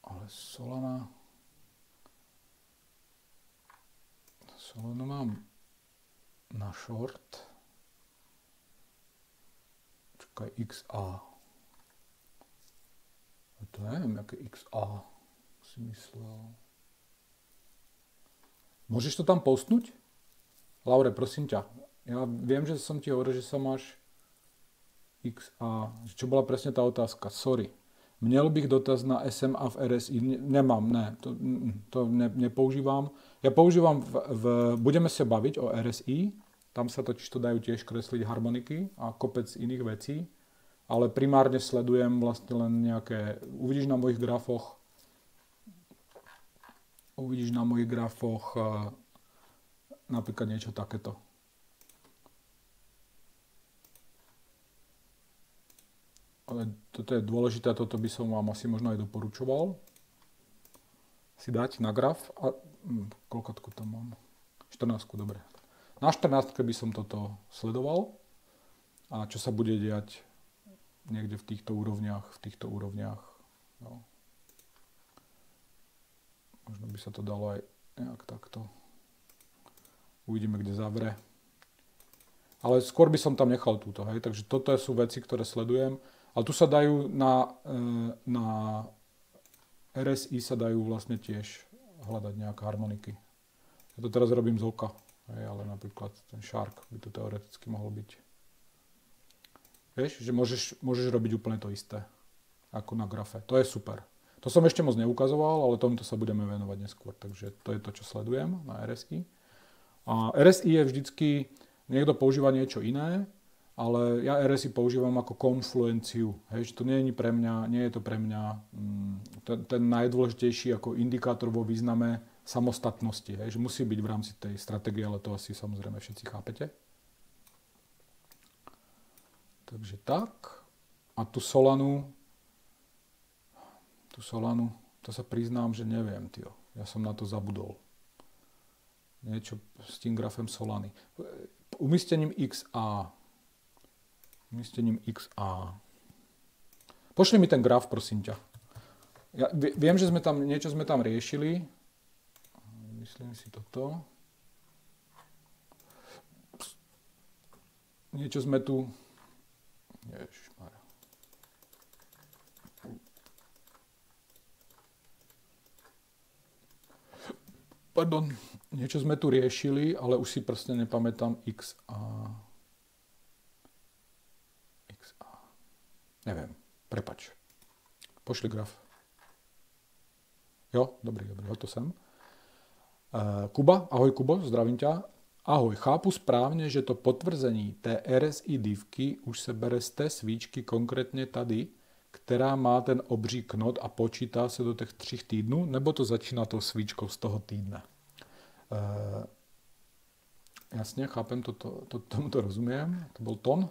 Ale Solana mám na short. Čakaj, XA. To neviem, aké XA. Si si myslel. Môžeš to tam postnúť? Laure, prosím ťa. Ja viem, že som ti hovoril, že sa máš XA. Čo bola presne tá otázka? Sorry. Měl bych dotaz na SMA v RSI? Nemám, ne. To nepoužívam. Ja používam budeme sa baviť o RSI. Tam sa totiž to dajú tiež kresliť harmoniky a kopec iných vecí. Ale primárne sledujem vlastne len nejaké... Uvidíš na mojich grafoch napríklad niečo takéto. Ale toto je dôležité, toto by som vám asi možno aj doporučoval si dať na graf. A koľkatku tam mám? 14, dobre. Na 14 by som toto sledoval a čo sa bude diať niekde v týchto úrovniach. No. Možno by sa to dalo aj nejak takto. Uvidíme, kde zavre. Ale skôr by som tam nechal túto, hej. Takže toto sú veci, ktoré sledujem. Ale tu sa dajú na RSI sa dajú vlastne tiež hľadať nejaké harmoniky. Ja to teraz robím z oka, hej, ale napríklad ten Shark by to teoreticky mohol byť. Vieš, že môžeš robiť úplne to isté, ako na grafe. To je super. To som ešte moc neukazoval, ale tomuto sa budeme venovať neskôr. Takže to je to, čo sledujem na RSI. A RSI je vždycky, niekto používa niečo iné, ale ja RSI používam ako konfluenciu. Hej, že to nie je to pre mňa ten najdôležitejší ako indikátor vo význame samostatnosti. Hej, že musí byť v rámci tej stratégie, ale to asi samozrejme všetci chápete. Takže tak. A tú Solanu, to sa priznám, že neviem, tio. Ja som na to zabudol. Niečo s tým grafem Solany. Umiestnením XA. Pošli mi ten graf, prosím ťa. Ja viem, že niečo sme tam riešili. Myslím si toto. Niečo sme tu... Ježišmarja. Pardon, niečo sme tu riešili, ale už si presne nepamätám XA. Neviem, prepač. Pošli graf. Jo, dobrý, to sem. Kuba, ahoj Kubo, zdravím ťa. Ahoj, chápu správně, že to potvrzení té RSI divky už se bere z té svíčky konkrétně tady, která má ten obří knot a počítá se do těch 3 týdnů, nebo to začíná tou svíčkou z toho týdne? Jasně, chápem, tomuto rozumiem. To bol tón.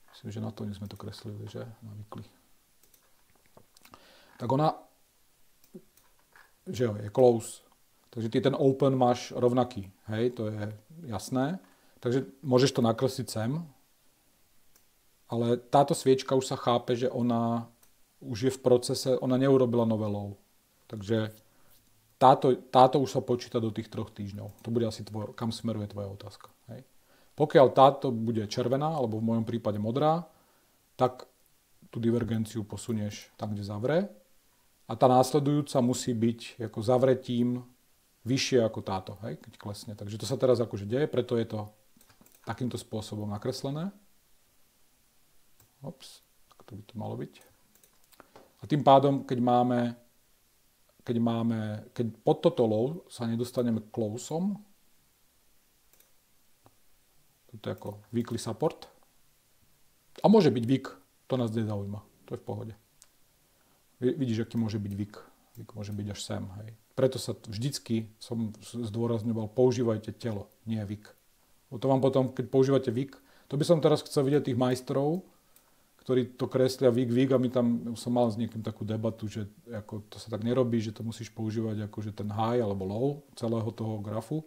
Myslím, že na to sme to kreslili, že? Navykli. Tak ona, že jo, je close. Takže ty ten open máš rovnaký, hej, to je jasné. Takže môžeš to nakresliť sem, ale táto sviečka už sa chápe, že ona už je v procese, ona neurobila nové low. Takže táto už sa počíta do tých 3 týždňov. To bude asi kam smeruje tvoja otázka. Hej. Pokiaľ táto bude červená, alebo v mojom prípade modrá, tak tú divergenciu posunieš tam, kde zavre. A tá následujúca musí byť ako zavretím vyššie ako táto, hej, keď klesne. Takže to sa teraz akože deje, preto je to takýmto spôsobom nakreslené. Ops, tak to by to malo byť. A tým pádom, keď pod toto low sa nedostaneme closeom, toto je ako weekly support, a môže byť week, to nás nezaujíma, to je v pohode. Vidíš, aký môže byť week. Week môže byť až sem, hej. Preto sa vždycky som zdôrazňoval, používajte telo, nie week. To vám potom, keď používate week, to by som teraz chcel vidieť tých majstrov, ktorí to kreslia week a my tam som mal s niekým takú debatu, že ako to sa tak nerobí, že to musíš používať akože ten high alebo low celého toho grafu.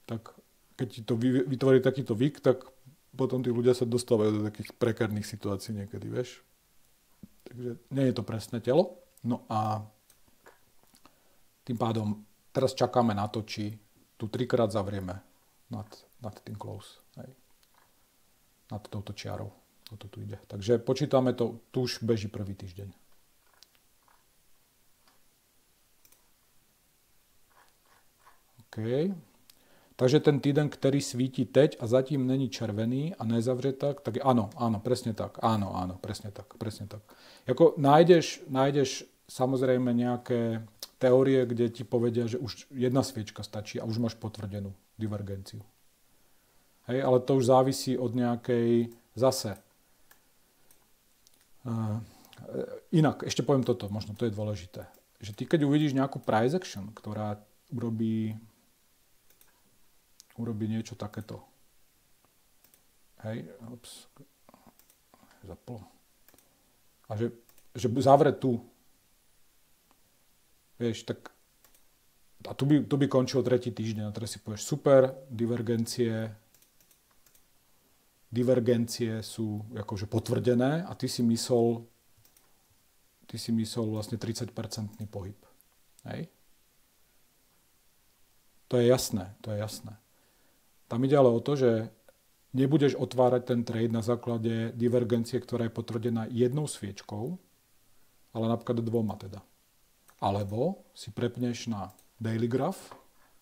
Tak keď ti to vytvorí takýto week, tak potom tí ľudia sa dostávajú do takých prekárnych situácií niekedy, vieš. Takže nie je to presné telo. No a tým pádom teraz čakáme na to, či tu 3-krát zavrieme nad tým close. Hej. Nad touto čiarou. Toto tu ide. Takže počítame to, tu už beží prvý týždeň. OK. Takže ten týden, ktorý svíti teď a zatím není červený a nezavře tak je áno, presne tak. Áno, presne tak. Jako nájdeš samozrejme nejaké teórie, kde ti povedia, že už jedna sviečka stačí a už máš potvrdenú divergenciu. Hej, ale to už závisí od nejakej zase. Inak, ešte poviem toto, možno to je dôležité. Že ty, keď uvidíš nejakú price action, ktorá urobí niečo takéto. Hej, zaplo. A že zavre tu. Vieš, tak a tu by končil tretí týždeň a teraz si povieš super, divergencie sú akože potvrdené a ty si myslel vlastne 30% pohyb. Hej? To je jasné. Tam ide ale o to, že nebudeš otvárať ten trade na základe divergencie, ktorá je potvrdená jednou sviečkou, ale napríklad dvoma teda. Alebo si prepneš na daily graph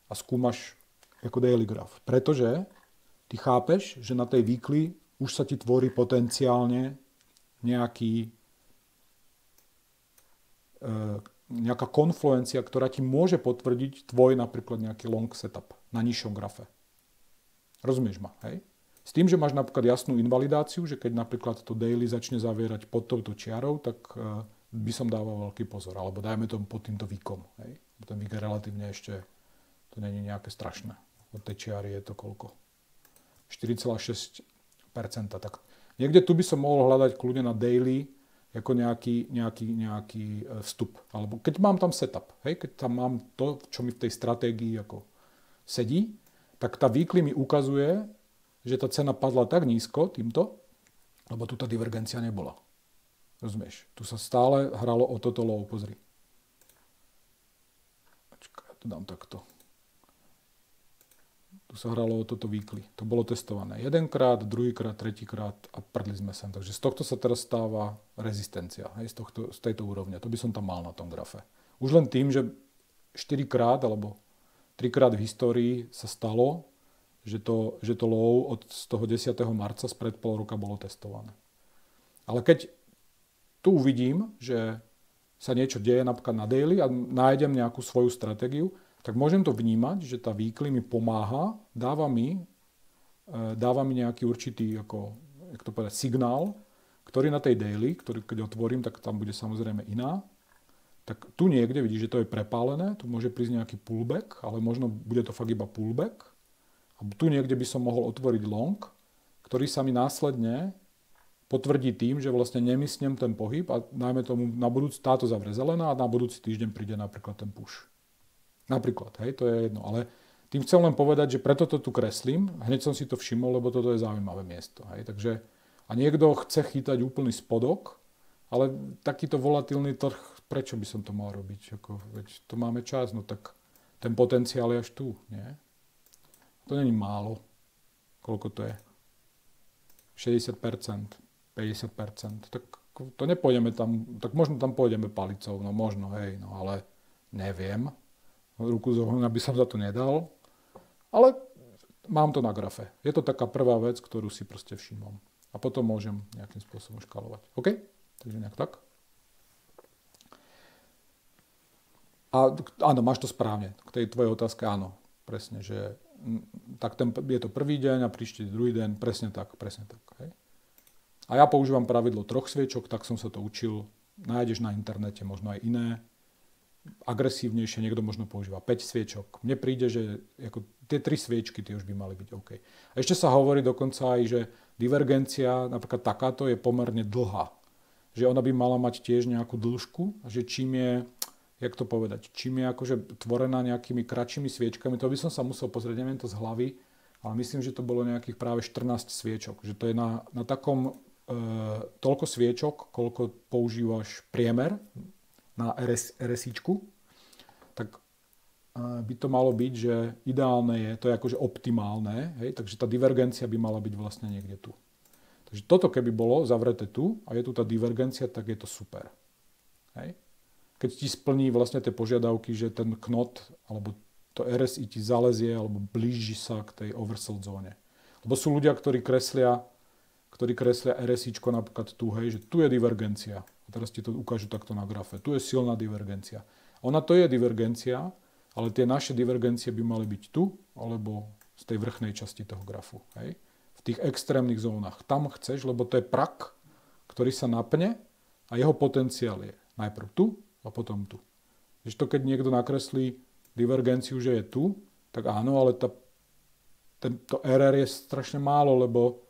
a skúmaš ako daily graph. Pretože ty chápeš, že na tej weekly už sa ti tvorí potenciálne nejaká konfluencia, ktorá ti môže potvrdiť tvoj napríklad nejaký long setup na nižšom grafe. Rozumieš ma, hej? S tým, že máš napríklad jasnú invalidáciu, že keď napríklad to daily začne zavierať pod touto čiarou, tak by som dával veľký pozor. Alebo dajme tomu pod týmto výkom. Hej? Ten výk je relatívne ešte, to nie je nejaké strašné. Od tej čiary je to koľko? 4,6%. Tak niekde tu by som mohol hľadať kľudne na daily ako nejaký vstup. Alebo keď mám tam setup, hej? Keď tam mám to, čo mi v tej stratégii ako sedí, tak tá weekly mi ukazuje, že tá cena padla tak nízko týmto, lebo tu tá divergencia nebola. Rozumieš? Tu sa stále hralo o toto low, pozri. Počkaj, ja to dám takto. Tu sa hralo o toto weekly. To bolo testované jedenkrát, druhýkrát, tretíkrát a prdli sme sem. Takže z tohto sa teraz stáva rezistencia. Hej, z tejto úrovne. To by som tam mal na tom grafe. Už len tým, že 4-krát alebo 3-krát v histórii sa stalo, že to low od toho 10. marca spred pol roka bolo testované. Ale keď tu uvidím, že sa niečo deje napríklad na daily a nájdem nejakú svoju stratégiu, tak môžem to vnímať, že tá weekly mi pomáha, dáva mi nejaký určitý jak to povedať, signál, ktorý na tej daily, ktorý keď otvorím, tak tam bude samozrejme iná. Tak tu niekde vidíš, že to je prepálené, tu môže prísť nejaký pullback, ale možno bude to fakt iba pullback. A tu niekde by som mohol otvoriť long, ktorý sa mi následne potvrdí tým, že vlastne nemysnem ten pohyb a najmä tomu na budúci táto zavre zelená a na budúci týždeň príde napríklad ten push. Napríklad, hej, to je jedno. Ale tým chcem len povedať, že preto to tu kreslím, hneď som si to všimol, lebo toto je zaujímavé miesto. Hej. Takže, a niekto chce chytať úplný spodok, ale takýto volatilný trh, prečo by som to mal robiť? Veď to máme čas, no tak ten potenciál je až tu, nie? To není málo. Koľko to je? 60%, 50%. Tak to nepôjdeme tam, tak možno tam pôjdeme palicou, no možno, hej, no ale neviem. Ruku z ohňa by som za to nedal. Ale mám to na grafe. Je to taká prvá vec, ktorú si proste všimol. A potom môžem nejakým spôsobom škalovať. OK? Takže nejak tak. A áno, máš to správne. K tej tvojej otázke áno. Presne, že tak je to prvý deň a príšte druhý deň. Presne tak. Hej? A ja používam pravidlo 3 sviečok, tak som sa to učil. Nájdeš na internete možno aj iné. Agresívnejšie, niekto možno používa 5 sviečok. Mne príde, že ako tie 3 sviečky tie už by mali byť OK. A ešte sa hovorí dokonca aj, že divergencia, napríklad takáto, je pomerne dlhá. Že ona by mala mať tiež nejakú dĺžku, že čím je, jak to povedať, čím je akože tvorená nejakými kratšími sviečkami, to by som sa musel pozrieť, neviem to z hlavy, ale myslím, že to bolo nejakých práve 14 sviečok. Že to je na takom toľko sviečok, koľko používaš priemer na RSIčku, tak by to malo byť, že ideálne je, to je akože optimálne, hej, takže tá divergencia by mala byť vlastne niekde tu. Takže toto keby bolo zavreté tu a je tu tá divergencia, tak je to super. Hej. Keď ti splní vlastne tie požiadavky, že ten knot alebo to RSI ti zalezie alebo blíži sa k tej oversold zóne. Lebo sú ľudia, ktorí kreslia RSIčko napríklad tu, hej, že tu je divergencia. A teraz ti to ukážu takto na grafe. Tu je silná divergencia. Ona to je divergencia, ale tie naše divergencie by mali byť tu, alebo z tej vrchnej časti toho grafu. Hej. V tých extrémnych zónach. Tam chceš, lebo to je prak, ktorý sa napne a jeho potenciál je najprv tu a potom tu. Když to, keď niekto nakreslí divergenciu, že je tu, tak áno, ale to RR je strašne málo, lebo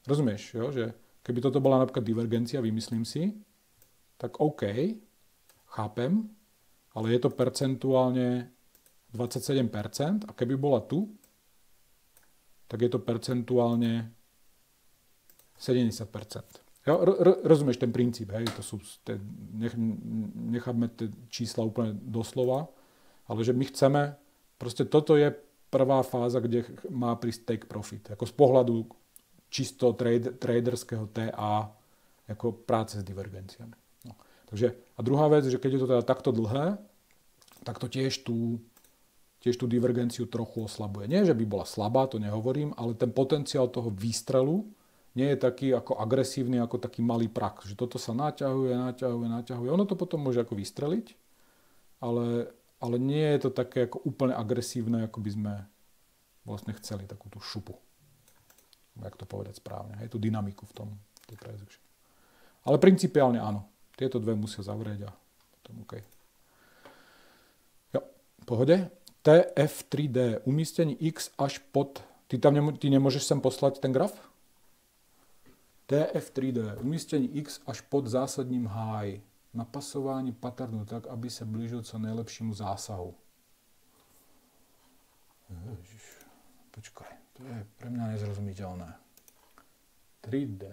rozumieš, jo? Že keby toto bola napríklad divergencia, vymyslím si, tak OK, chápem, ale je to percentuálne 27% a keby bola tu, tak je to percentuálne 70%. Jo, rozumieš ten princíp, hej? To sú, necháme tie čísla úplne doslova, ale že my chceme, proste toto je prvá fáza, kde má prísť take profit. Ako z pohľadu čisto traderského TA, ako práce s divergenciami. No. Takže, a druhá vec, že keď je to teda takto dlhé, tak to tiež tú divergenciu trochu oslabuje. Nie, že by bola slabá, to nehovorím, ale ten potenciál toho výstrelu nie je taký ako agresívny, ako taký malý prak. Že toto sa naťahuje. Ono to potom môže ako vystreliť, ale nie je to také ako úplne agresívne, ako by sme vlastne chceli, takú tú šupu. Jak to povedať správne. Hej, tú dynamiku v tej price action. Ale principiálne áno. Tieto dve musia zavrieť a potom OK. Jo, pohode. TF3D. Umiestnenie X až pod... Ty nemôžeš sem poslať ten graf? TF3D. Umiestnenie X až pod zásadním high. Napasovanie patternu tak, aby sa blížil co najlepšímu zásahu. Ježiš, počkaj. To je pre mňa nezrozumiteľné. 3D.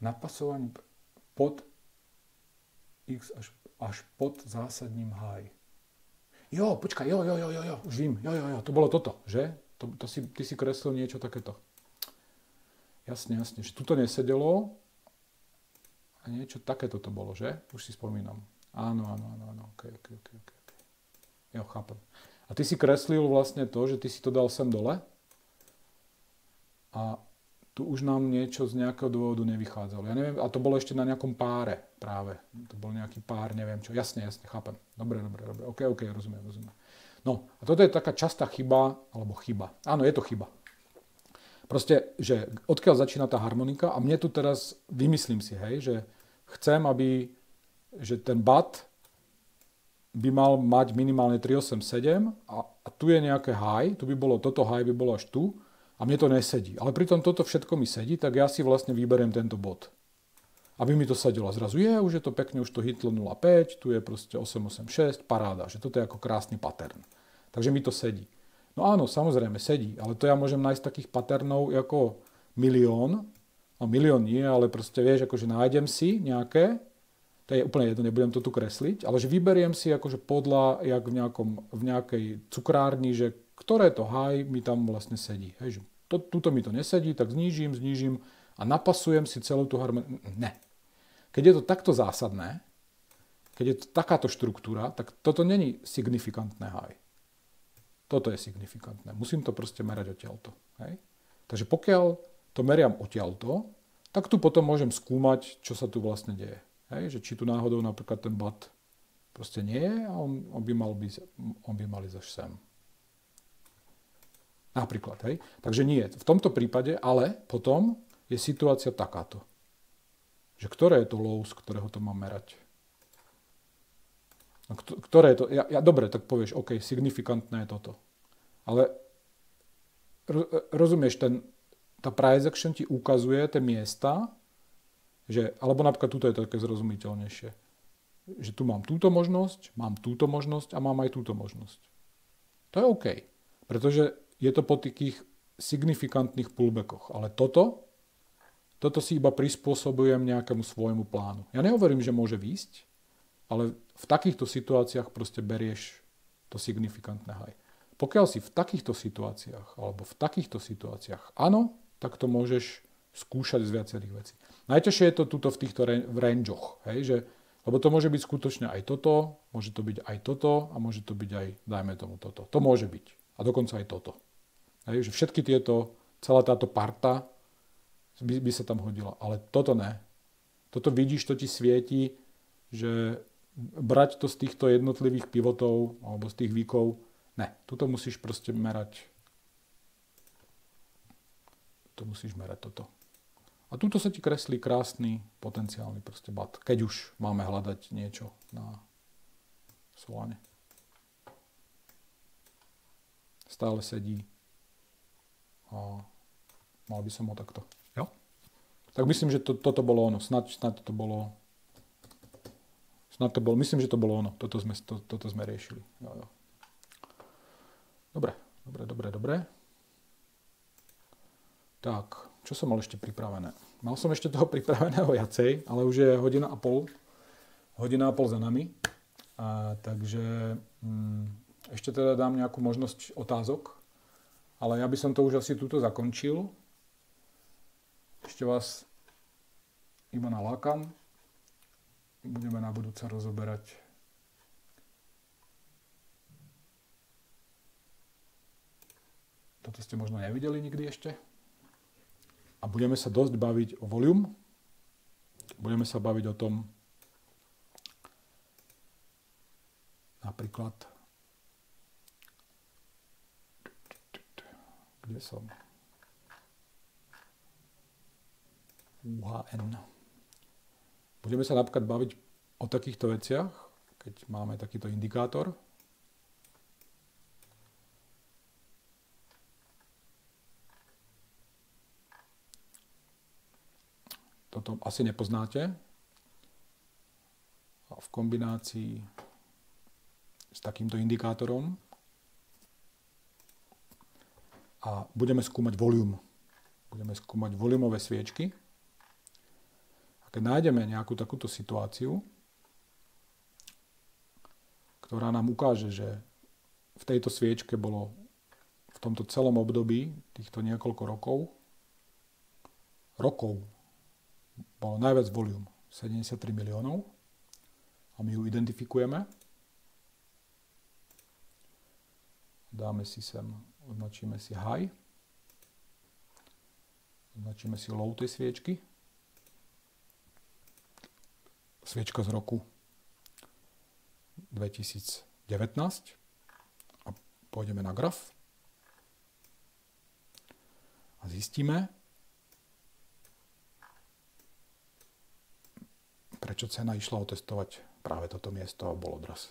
Napasovanie pod X až pod zásadním high. Jo, počkaj, jo, už vím. Jo, to bolo toto, že? Ty si kreslil niečo takéto. Jasne, že tuto nesedelo a niečo takéto to bolo, že? Už si spomínam. Áno, ok. Jo, chápem. A ty si kreslil vlastne to, že ty si to dal sem dole a tu už nám niečo z nejakého dôvodu nevychádzalo. Ja neviem, a to bolo ešte na nejakom páre práve. To bol nejaký pár, neviem čo. Jasne, chápem. Dobre. Ok, rozumiem. No, a toto je taká častá chyba, alebo chyba. Áno, je to chyba. Proste, že odkiaľ začína tá harmonika a mne tu teraz, vymyslím si, hej, že chcem, že ten BAT by mal mať minimálne 387 a tu je nejaké high, toto high by bolo až tu a mne to nesedí. Ale pritom toto všetko mi sedí, tak ja si vlastne vyberiem tento bod. Aby mi to sedelo. Zrazu už je to pekne, už to hitlo 0,5, tu je proste 886, paráda, že toto je ako krásny pattern. Takže mi to sedí. No áno, samozrejme, sedí, ale to ja môžem nájsť takých patternov ako milión. No milión nie, ale proste vieš, akože nájdem si nejaké, to je úplne jedno, nebudem to tu kresliť, ale že vyberiem si akože podľa, jak v nejakej cukrárni, že ktoré to high mi tam vlastne sedí. Hej, že tuto mi to nesedí, tak znížim a napasujem si celú tú harmoniu. Ne. Keď je to takto zásadné, keď je to takáto štruktúra, tak toto není signifikantné high. Toto je signifikantné. Musím to proste merať odtiaľto. Hej? Takže pokiaľ to meriam odtiaľto, tak tu potom môžem skúmať, čo sa tu vlastne deje. Hej? Že či tu náhodou napríklad ten BAT proste nie je a on by mal ísť až sem. Napríklad. Hej? Takže nie. V tomto prípade, ale potom je situácia takáto. Že ktoré je to low, z ktorého to mám merať? Ktoré je to? Dobre, tak povieš, OK, signifikantné je toto. Ale rozumieš, tá price action ti ukazuje tie miesta, alebo napríklad tuto je to také zrozumiteľnejšie, že tu mám túto možnosť a mám aj túto možnosť. To je OK, pretože je to po takých signifikantných pullbackoch. Ale toto si iba prispôsobujem nejakému svojmu plánu. Ja nehovorím, že môže výjsť, ale v takýchto situáciách proste berieš to signifikantné high. Pokiaľ si v takýchto situáciách, alebo v takýchto situáciách áno, tak to môžeš skúšať z viacerých vecí. Najťažšie je to tuto v týchto rangeoch, hej, že, Lebo to môže byť skutočne aj toto, môže to byť aj toto a môže to byť aj, dajme tomu, toto. To môže byť. A dokonca aj toto. Hej, že všetky tieto, celá táto parta by sa tam hodila. Ale toto ne. Toto vidíš, to ti svieti, že brať to z týchto jednotlivých pivotov alebo z tých výkov, ne. Tuto musíš proste merať. Tu musíš merať toto. A tuto sa ti kreslí krásny potenciálny proste bat, keď už máme hľadať niečo na Solane. Stále sedí a mal by som ho takto. Jo? Tak myslím, že toto bolo ono. Snad to bolo. Myslím, že to bolo ono. Toto sme riešili. Jo. Dobre. Tak, čo som mal ešte pripravené? Mal som ešte toho pripraveného viacej, ale už je hodina a pol za nami. Takže ešte teda dám nejakú možnosť otázok, ale ja by som to už asi tuto zakončil. Ešte vás iba nalákam. Budeme na budúce rozoberať toto ste možno nevideli nikdy ešte. A budeme sa dosť baviť o volume. Budeme sa baviť o tom, napríklad, kde som? UHN. Budeme sa napríklad baviť o takýchto veciach, keď máme takýto indikátor. Toto asi nepoznáte. A v kombinácii s takýmto indikátorom. A budeme skúmať volume. Budeme skúmať volumové sviečky. A keď nájdeme nejakú takúto situáciu, ktorá nám ukáže, že v tejto sviečke bolo v tomto celom období, týchto niekoľko rokov, bolo najviac volume, 73 miliónov. A my ju identifikujeme. Dáme si sem, označíme si high. Označíme si low tej sviečky. Sviečka z roku 2019. A pôjdeme na graf. A zistíme, prečo cena išla otestovať práve toto miesto a bol odraz.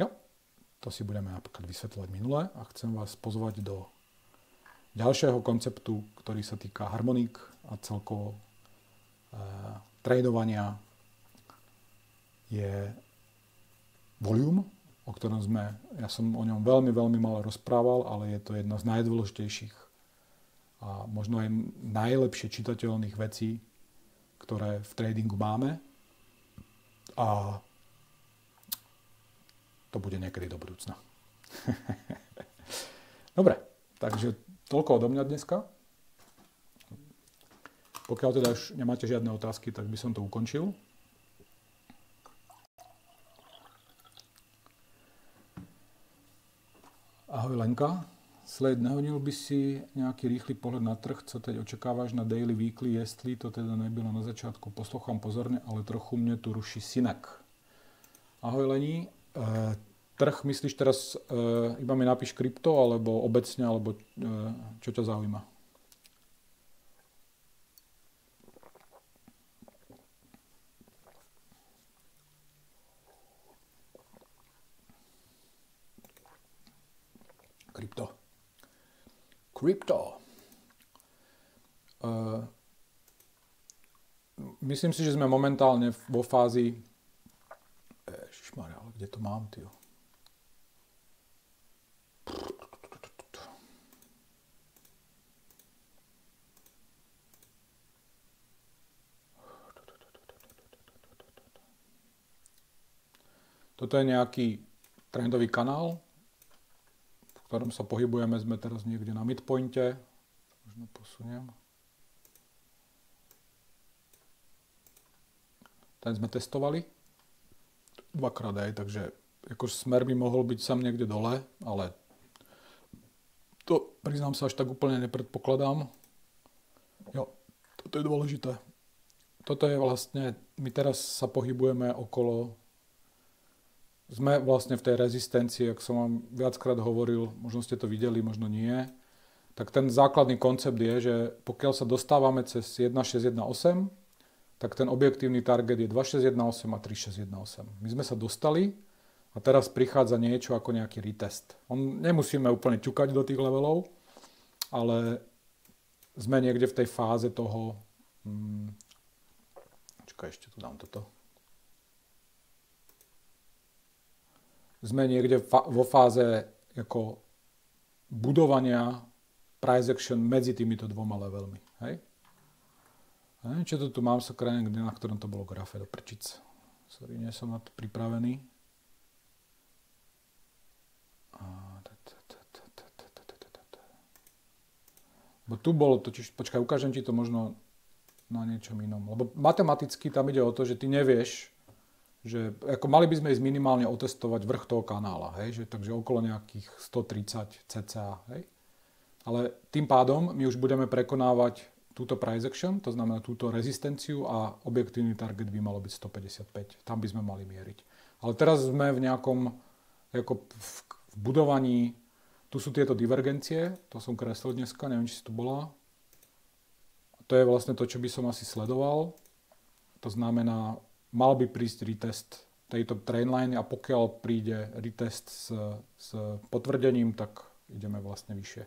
Jo, to si budeme napríklad vysvetľovať minule a chcem vás pozvať do ďalšieho konceptu, ktorý sa týka harmoník a celkovo tradovania, je volume, o ktorom ja som o ňom veľmi, veľmi málo rozprával, ale je to jedna z najdôležitejších a možno aj najlepšie čitateľných vecí, ktoré v tradingu máme. A to bude niekedy do budúcna. Dobre, takže toľko odo mňa dneska. Pokiaľ teda už nemáte žiadne otázky, tak by som to ukončil. Ahoj Lenka. Sled, nehodil by si nějaký rýchly pohled na trh, co teď očekáváš na daily, weekly, jestli to teda nebylo na začátku, poslouchám pozorně, ale trochu mě tu ruší synek. Ahoj Lení, trh myslíš teraz, iba mi napíš krypto, alebo obecně, alebo čo ťa zaujíma? Krypto. Myslím si, že sme momentálne vo fázi... Ježišmarja, ale kde to mám, tyjo? Toto je nejaký trendový kanál, v ktorom sa pohybujeme, sme teraz niekde na midpointe. Možno posuniem. Ten sme testovali dvakrát aj, takže ako smer by mohol byť sam niekde dole, ale to priznám sa až tak úplne nepredpokladám. Jo, toto je dôležité. Toto je vlastne, my teraz sa pohybujeme okolo, sme vlastne v tej rezistencii, ak som vám viackrát hovoril, možno ste to videli, možno nie, tak ten základný koncept je, že pokiaľ sa dostávame cez 1618, tak ten objektívny target je 2618 a 3618. My sme sa dostali a teraz prichádza niečo ako nejaký retest. Nemusíme úplne ťukať do tých levelov, ale sme niekde v tej fáze toho... Čakaj, ešte tu dám toto. Sme niekde vo fáze ako budovania price action medzi týmito dvoma levelmi. Hej? A neviem, čo to tu mám, na ktorom to bolo grafe do prčic. Sorry, nie som na to pripravený. Bo tu bolo totiž, počkaj, ukážem ti to možno na niečom inom. Lebo matematicky tam ide o to, že ty nevieš, že ako mali by sme ísť minimálne otestovať vrch toho kanála, hej? Že, takže okolo nejakých 130 cca. Hej? Ale tým pádom my už budeme prekonávať túto price action, to znamená túto rezistenciu a objektívny target by malo byť 155. Tam by sme mali mieriť. Ale teraz sme v nejakom ako v budovaní. Tu sú tieto divergencie, to som kreslil dneska, neviem, či si tu bola. To je vlastne to, čo by som asi sledoval. To znamená, mal by prísť retest tejto trainline a pokiaľ príde retest s potvrdením, tak ideme vlastne vyššie.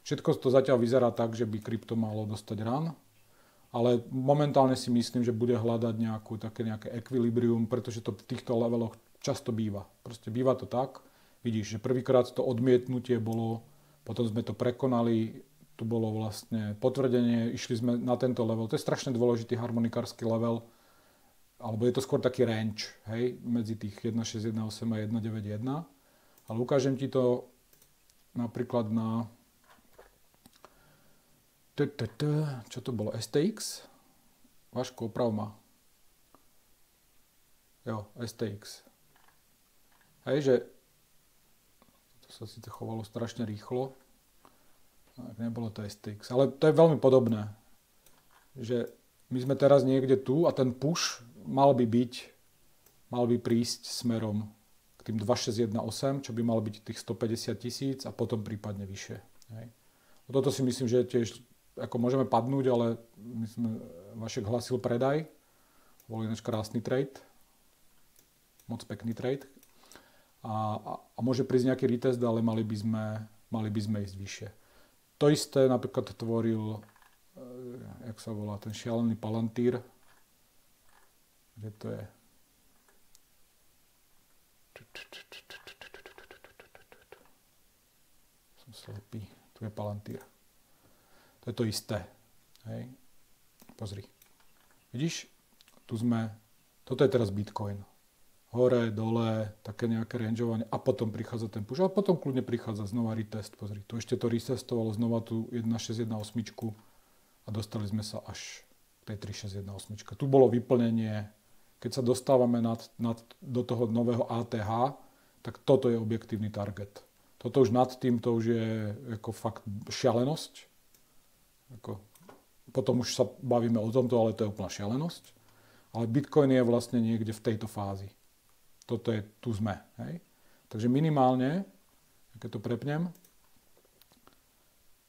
Všetko to zatiaľ vyzerá tak, že by krypto malo dostať run, ale momentálne si myslím, že bude hľadať nejaké ekvilibrium, pretože to v týchto leveloch často býva. Proste býva to tak. Vidíš, že prvýkrát to odmietnutie bolo, potom sme to prekonali, tu bolo vlastne potvrdenie, išli sme na tento level. To je strašne dôležitý harmonikársky level, alebo je to skôr taký range, hej, medzi tých 1618 a 191. Ale ukážem ti to napríklad na... Čo to bolo? STX? Vaško, oprav ma. Jo, STX. Hej, že sa síce chovalo strašne rýchlo, tak nebolo to STX, ale to je veľmi podobné, že my sme teraz niekde tu a ten push mal by prísť smerom k tým 2618, čo by malo byť tých 150 000 a potom prípadne vyššie. Hej. Toto si myslím, že tiež ako môžeme padnúť, ale my sme, Vašek hlasil predaj, bol ináč krásny trade, moc pekný trade. A môže prísť nejaký retest, ale mali by sme ísť vyššie. To isté napríklad tvoril, jak sa volá, ten šialený Palantír. Kde to je? Som slepý. Tu je Palantír. To je to isté. Hej. Pozri. Vidíš? Tu sme. Toto je teraz Bitcoin. Hore, dole, také nejaké rangeovanie a potom prichádza ten push. A potom kľudne prichádza znova retest. Pozri, tu ešte to retestovalo znova tú 1618 a dostali sme sa až k tej 3618. Tu bolo vyplnenie. Keď sa dostávame do toho nového ATH, tak toto je objektívny target. Toto už nad tým, to už je ako fakt šialenosť. Potom už sa bavíme o tomto, ale to je úplná šialenosť. Ale Bitcoin je vlastne niekde v tejto fázi. Toto je, tu sme. Hej? Takže minimálne, keď to prepnem,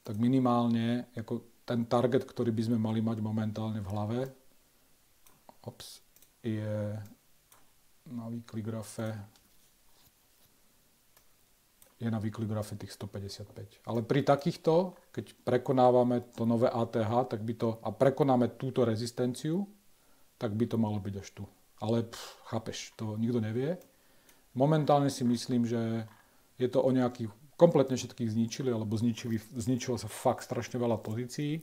tak minimálne ako ten target, ktorý by sme mali mať momentálne v hlave, je na weekly grafe tých 155. Ale pri takýchto, keď prekonávame to nové ATH, a prekonáme túto rezistenciu, tak by to malo byť až tu. Ale chápeš, to nikto nevie. Momentálne si myslím, že je to o nejakých, kompletne všetkých zničili, alebo zničilo sa fakt strašne veľa pozícií.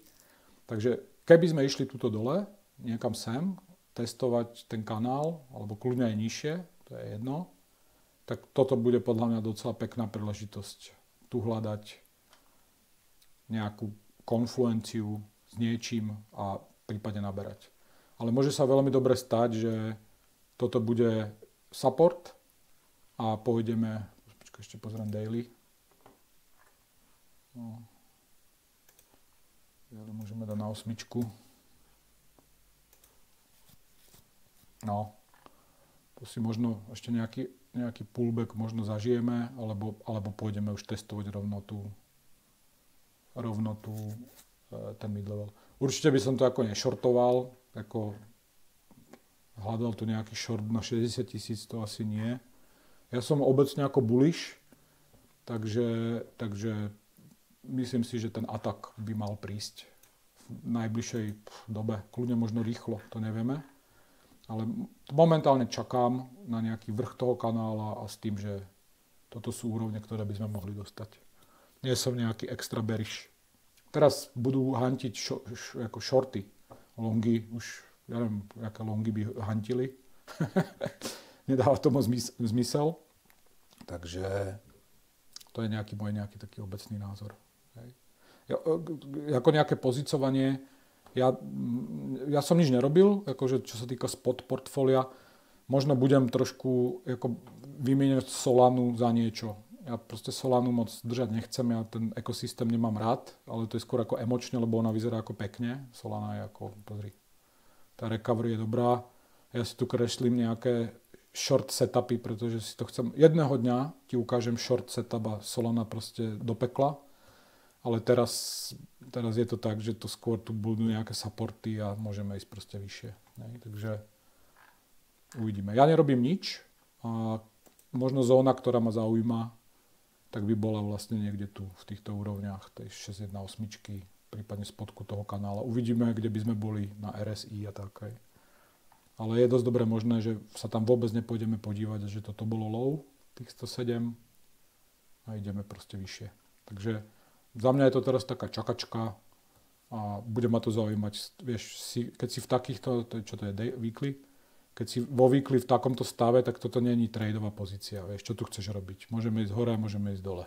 Takže keby sme išli tuto dole, niekam sem, testovať ten kanál, alebo kľudne aj nižšie, to je jedno, tak toto bude podľa mňa docela pekná príležitosť tu hľadať nejakú konfluenciu s niečím a prípadne naberať. Ale môže sa veľmi dobre stať, že toto bude support a pôjdeme, počkaj, ešte pozriem daily. No. Ja to môžeme dať na 8. No, to si možno ešte nejaký pullback možno zažijeme, alebo pôjdeme už testovať rovno ten mid-level. Určite by som to ako nešortoval, ako hľadal tu nejaký short na 60 000, to asi nie. Ja som obecne ako bullish, takže myslím si, že ten atak by mal prísť v najbližšej dobe, kľudne možno rýchlo, to nevieme. Ale momentálne čakám na nejaký vrch toho kanála a s tým, že toto sú úrovne, ktoré by sme mohli dostať. Nie som nejaký extra bearish. Teraz budú hantiť ako shorty. Longy už, ja neviem, aké longy by hantili. Nedáva tomu zmysel. Takže to je nejaký taký obecný názor. Hej. Ako nejaké pozícovanie, ja som nič nerobil, akože čo sa týka spot portfólia. Možno budem trošku vymieňať Solanu za niečo. Ja proste Solanu moc držať nechcem, ja ten ekosystém nemám rád, ale to je skôr ako emočne, lebo ona vyzerá ako pekne. Solana je ako, pozri, tá recovery je dobrá. Ja si tu kreslím nejaké short setupy, pretože si to chcem. Jedného dňa ti ukážem short setup a Solana proste do pekla. Ale teraz je to tak, že to skôr tu budú nejaké supporty a môžeme ísť proste vyššie. Ne? Takže uvidíme. Ja nerobím nič a možno zóna, ktorá ma zaujíma, tak by bola vlastne niekde tu v týchto úrovniach, tej 618, prípadne spodku toho kanála. Uvidíme, kde by sme boli na RSI a tak. Ale je dosť dobre možné, že sa tam vôbec nepôjdeme podívať, že toto bolo low, tých 107 a ideme proste vyššie. Takže za mňa je to teraz taká čakačka a bude ma to zaujímať. Vieš, keď si v takýchto, čo to je, weekly, keď si vo weekly v takomto stave, tak toto nie je tradeová pozícia. Vieš, čo tu chceš robiť? Môžeme ísť hore, môžeme ísť dole.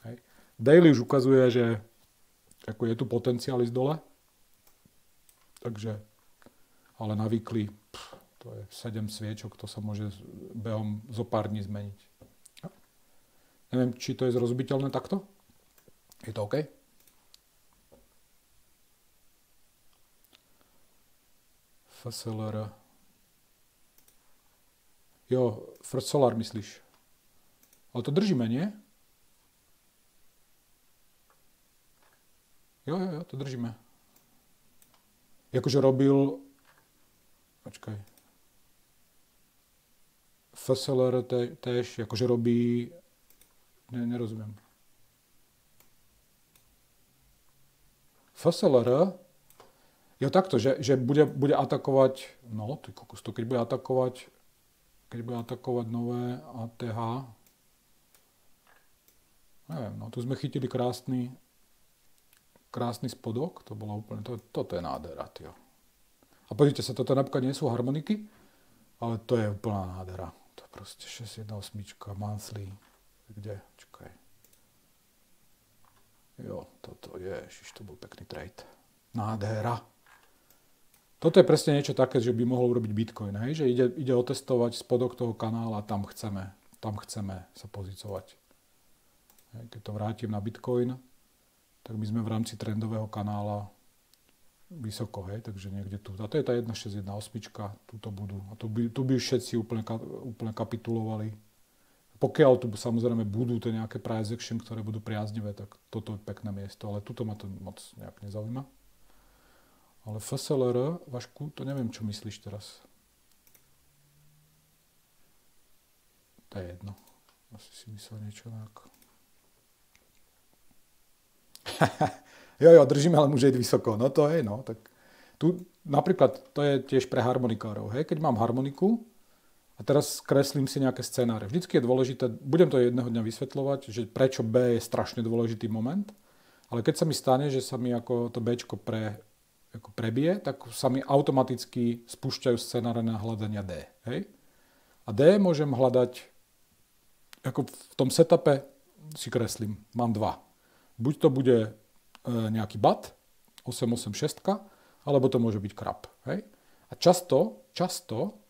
Hej. Daily už ukazuje, že ako je tu potenciál ísť dole. Takže, ale na weekly, to je 7 sviečok, to sa môže behom zo pár dní zmeniť. Neviem, či to je zrozumiteľné takto? Je to OK? FSLR. Jo, First Solar myslíš. Ale to držíme, nie? Jo, to držíme. Jakože robil... Počkaj. FSLR též, akože robí... Nerozumiem. FSLR, jo takto, že bude atakovať, no, ty kokos, to keď bude atakovať nové ATH, neviem, no, tu sme chytili krásny spodok, to bola úplne, toto je nádhera, tyjo. A pozrite sa, toto napríklad nie sú harmoniky, ale to je úplná nádhera. To je proste 618, monthly, kde, čakaj. Jo, toto je, to bol pekný trade. Nádhera. Toto je presne niečo také, že by mohol urobiť Bitcoin, hej? Že ide otestovať spodok toho kanála, tam chceme sa pozícovať. Hej, keď to vrátim na Bitcoin, tak my sme v rámci trendového kanála vysoko, hej? Takže niekde tu. A to je tá 1,618, tuto budú. A tu by všetci úplne kapitulovali. Pokiaľ tu samozrejme budú tie nejaké price action, ktoré budú priaznivé, tak toto je pekné miesto, ale tuto ma to moc nejak nezaujíma. Ale FSLR, Vašku, to neviem, čo myslíš teraz. To je jedno. Asi si myslel niečo nejak. jo, držíme, ale môže ísť vysoko. No to je, no. Tak tu napríklad, to je tiež pre harmonikárov. Hej? Keď mám harmoniku, a teraz kreslím si nejaké scenáre. Vždycky je dôležité, budem to jedného dňa vysvetľovať, že prečo B je strašne dôležitý moment, ale keď sa mi stane, že sa mi ako to Bčko prebije, tak sa mi automaticky spúšťajú scenáre na hľadania D. Hej? A D môžem hľadať, ako v tom setupe si kreslím, mám dva. Buď to bude nejaký BAT, 886, alebo to môže byť krab. Hej? A často,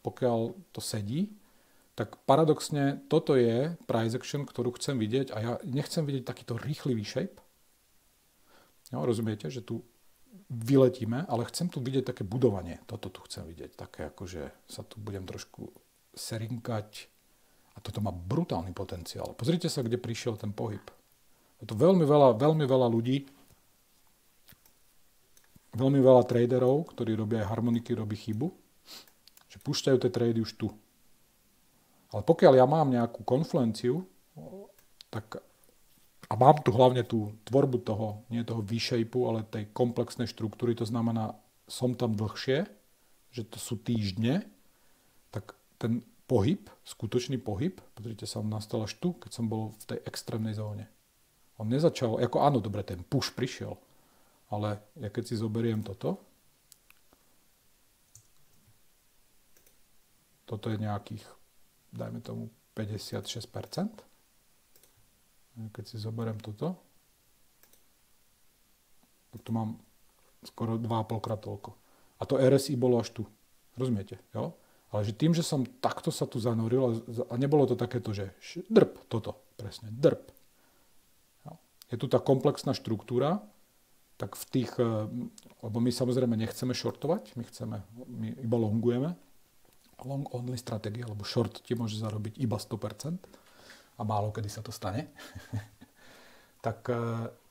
pokiaľ to sedí, tak paradoxne toto je price action, ktorú chcem vidieť a ja nechcem vidieť takýto rýchly V-shape. No, rozumiete, že tu vyletíme, ale chcem tu vidieť také budovanie. Toto tu chcem vidieť. Také akože sa tu budem trošku serinkať. A toto má brutálny potenciál. Pozrite sa, kde prišiel ten pohyb. Je to veľmi veľa ľudí, veľmi veľa traderov, ktorí robia aj harmoniky, robí chybu, že púšťajú tie trady už tu. Ale pokiaľ ja mám nejakú konfluenciu, tak, a mám tu hlavne tú tvorbu toho, nie toho V-shapeu, ale tej komplexnej štruktúry, to znamená, som tam dlhšie, že to sú týždne, tak ten pohyb, skutočný pohyb, pozrite sa, on nastal až tu, keď som bol v tej extrémnej zóne. On nezačal, ako áno, dobre, ten push prišiel, ale ja keď si zoberiem toto je nejakých, dajme tomu 56%. Keď si zoberiem toto, tak tu mám skoro 2,5 krát toľko. A to RSI bolo až tu. Rozumiete? Jo? Ale že tým, že som takto sa tu zanoril a nebolo to takéto, že drp, toto, presne, drp. Jo? Je tu tá komplexná štruktúra, tak v tých, lebo my samozrejme nechceme shortovať, my iba longujeme, long only stratégia, lebo short ti môže zarobiť iba 100% a málo kedy sa to stane. Tak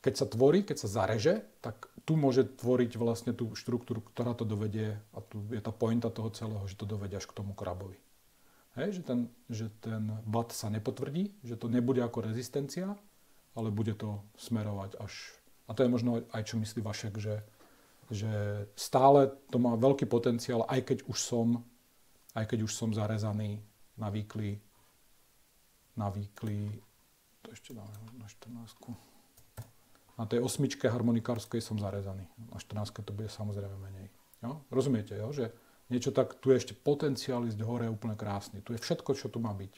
keď sa tvorí, keď sa zareže, tak tu môže tvoriť vlastne tú štruktúru, ktorá to dovedie, a tu je tá pointa toho celého, že to dovedie až k tomu krabovi. Hej, že ten BAT sa nepotvrdí, že to nebude ako rezistencia, ale bude to smerovať až. A to je možno aj čo myslí Vašek, že stále to má veľký potenciál, aj keď už som zarezaný na weekly, to ešte dáme na 14. Na tej 8 harmonikárskej som zarezaný. Na 14 to bude samozrejme menej. Jo? Rozumiete, jo? Že niečo tak, tu je ešte potenciál ísť hore úplne krásny. Tu je všetko, čo tu má byť.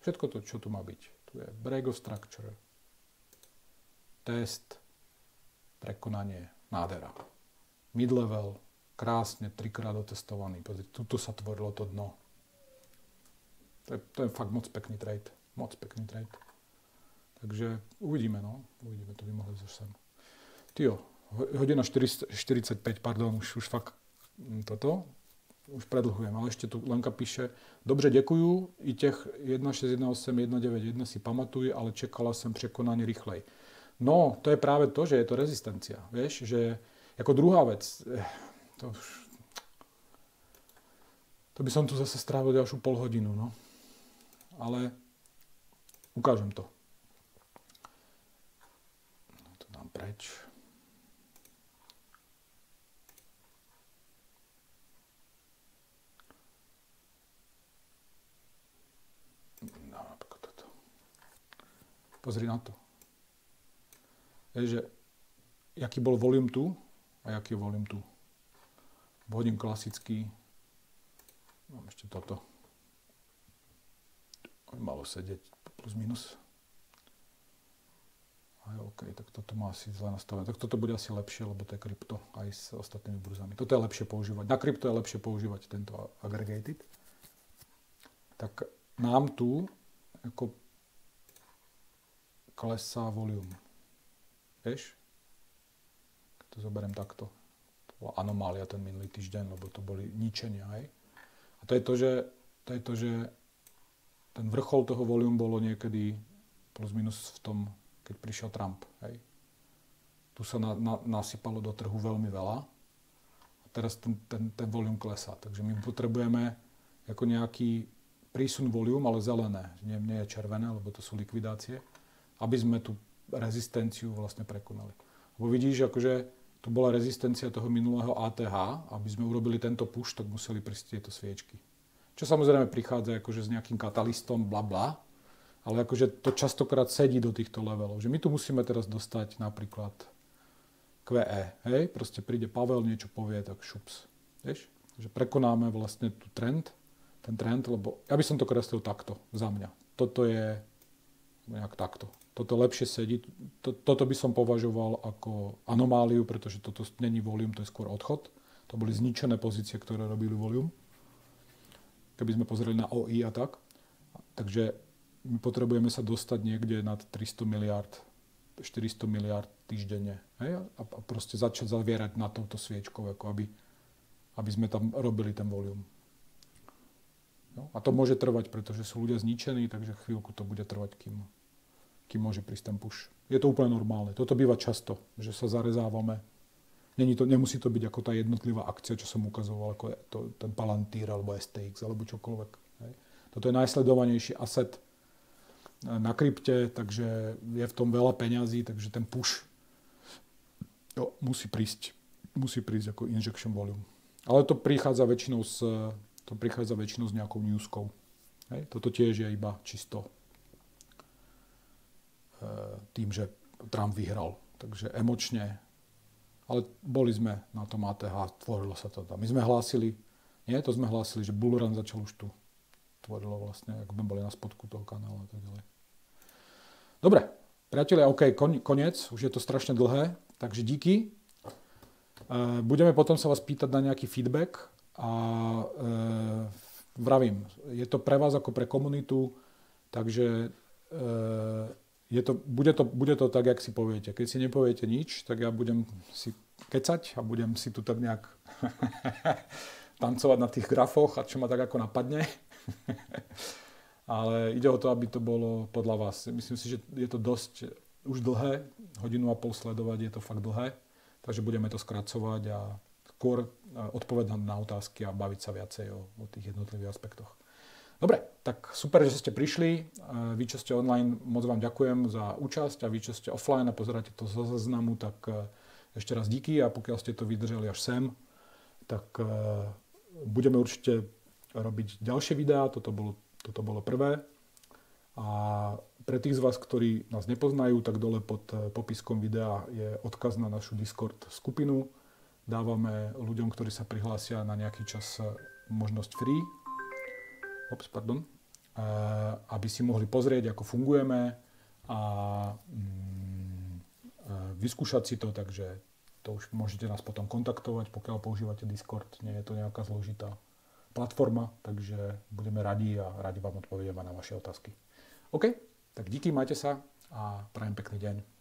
Všetko to, čo tu má byť. Tu je break of structure, test, prekonanie, nádhera. Mid-level, krásne, 3-krát otestovaný. Pozrite, tuto sa tvorilo to dno. To je fakt moc pekný trade. Moc pekný trade. Takže uvidíme, no. Uvidíme, to by mohli zase sem. Tio, hodina 45, pardon, už fakt toto. Už predlhujem, ale ešte tu Lenka píše. Dobře, děkuju, i těch 1618, 191 si pamatuj, ale čekala jsem překonání rychlej. No, to je práve to, že je to rezistencia. Vieš, že ako druhá vec, to by som tu zase strávil ďalšiu pol hodinu, no. Ale ukážem to. To dám preč. No, toto. Pozri na to. Je, že jaký bol volume tu a jaký je volume tu. Hodím klasický. Mám ešte toto. Malo sedieť plus minus. Aj OK, tak toto má asi zle nastavené. Tak toto bude asi lepšie, lebo to je krypto aj s ostatnými burzami. Toto je lepšie používať. Na krypto je lepšie používať tento aggregated. Tak nám tu ako klesá volume. Vieš? Keď to zoberiem takto. To bola anomália ten minulý týždeň, lebo to boli ničenia, hej? A to je to, že ten vrchol toho volume bolo niekedy plus minus v tom, keď prišiel Trump, hej? Tu sa nasypalo do trhu veľmi veľa a teraz ten volume klesá. Takže my potrebujeme ako nejaký prísun volume, ale zelené. Nie je červené, lebo to sú likvidácie, aby sme tu rezistenciu vlastne prekonali. Lebo vidíš, akože tu bola rezistencia toho minulého ATH, aby sme urobili tento push, tak museli prísť tieto sviečky. Čo samozrejme prichádza akože s nejakým katalistom, bla bla, ale akože to častokrát sedí do týchto levelov. Že my tu musíme teraz dostať napríklad QE, hej? Proste príde Pavel, niečo povie, tak šups. Vieš? Že prekonáme vlastne ten trend, lebo ja by som to kreslil takto, za mňa. Toto je nejak takto. Toto lepšie sedí. Toto by som považoval ako anomáliu, pretože toto není volume, to je skôr odchod. To boli zničené pozície, ktoré robili volume. Keby sme pozreli na OI a tak. Takže my potrebujeme sa dostať niekde nad 300 miliard, 400 miliard týždenne. Hej? A proste začať zavierať na touto sviečkou, ako aby sme tam robili ten volume. No, a to môže trvať, pretože sú ľudia zničení, takže chvíľku to bude trvať, kým môže prísť ten push. Je to úplne normálne. Toto býva často, že sa zarezávame. Nemusí to byť ako tá jednotlivá akcia, čo som ukazoval, ako je ten Palantir alebo STX alebo čokoľvek. Hej. Toto je najsledovanejší asset na krypte, takže je v tom veľa peňazí, takže ten push musí prísť ako injection volume. Ale to prichádza väčšinou s nejakou newskou. Hej. Toto tiež je iba čisto tým, že Trump vyhral. Takže emočne. Ale boli sme na tom ATH, tvorilo sa to tam. My sme hlásili, že bullrun začal už tu. Tvorilo vlastne, ako sme boli na spodku toho kanálu a tak ďalej. Dobre, priatelia, OK, koniec, už je to strašne dlhé, takže díky. Budeme potom sa vás pýtať na nejaký feedback a vravím, je to pre vás ako pre komunitu, takže bude to tak, jak si poviete. Keď si nepoviete nič, tak ja budem si kecať a budem si tu tak nejak tancovať na tých grafoch a čo ma tak ako napadne. Ale ide o to, aby to bolo podľa vás. Myslím si, že je to dosť už dlhé. 1,5 hodinu sledovať je to fakt dlhé. Takže budeme to skracovať a skôr odpovedať na otázky a baviť sa viacej o tých jednotlivých aspektoch. Dobre, tak super, že ste prišli. Vy, čo ste online, moc vám ďakujem za účasť a vy, čo ste offline a pozeráte to zo záznamu, tak ešte raz díky a pokiaľ ste to vydržali až sem, tak budeme určite robiť ďalšie videá. Toto bolo prvé. A pre tých z vás, ktorí nás nepoznajú, tak dole pod popiskom videa je odkaz na našu Discord skupinu. Dávame ľuďom, ktorí sa prihlásia na nejaký čas možnosť free. Aby si mohli pozrieť, ako fungujeme a vyskúšať si to, takže to už môžete nás potom kontaktovať, pokiaľ používate Discord, nie je to nejaká zložitá platforma, takže budeme radi a radi vám odpovieme na vaše otázky. OK, tak díky, majte sa a prajem pekný deň.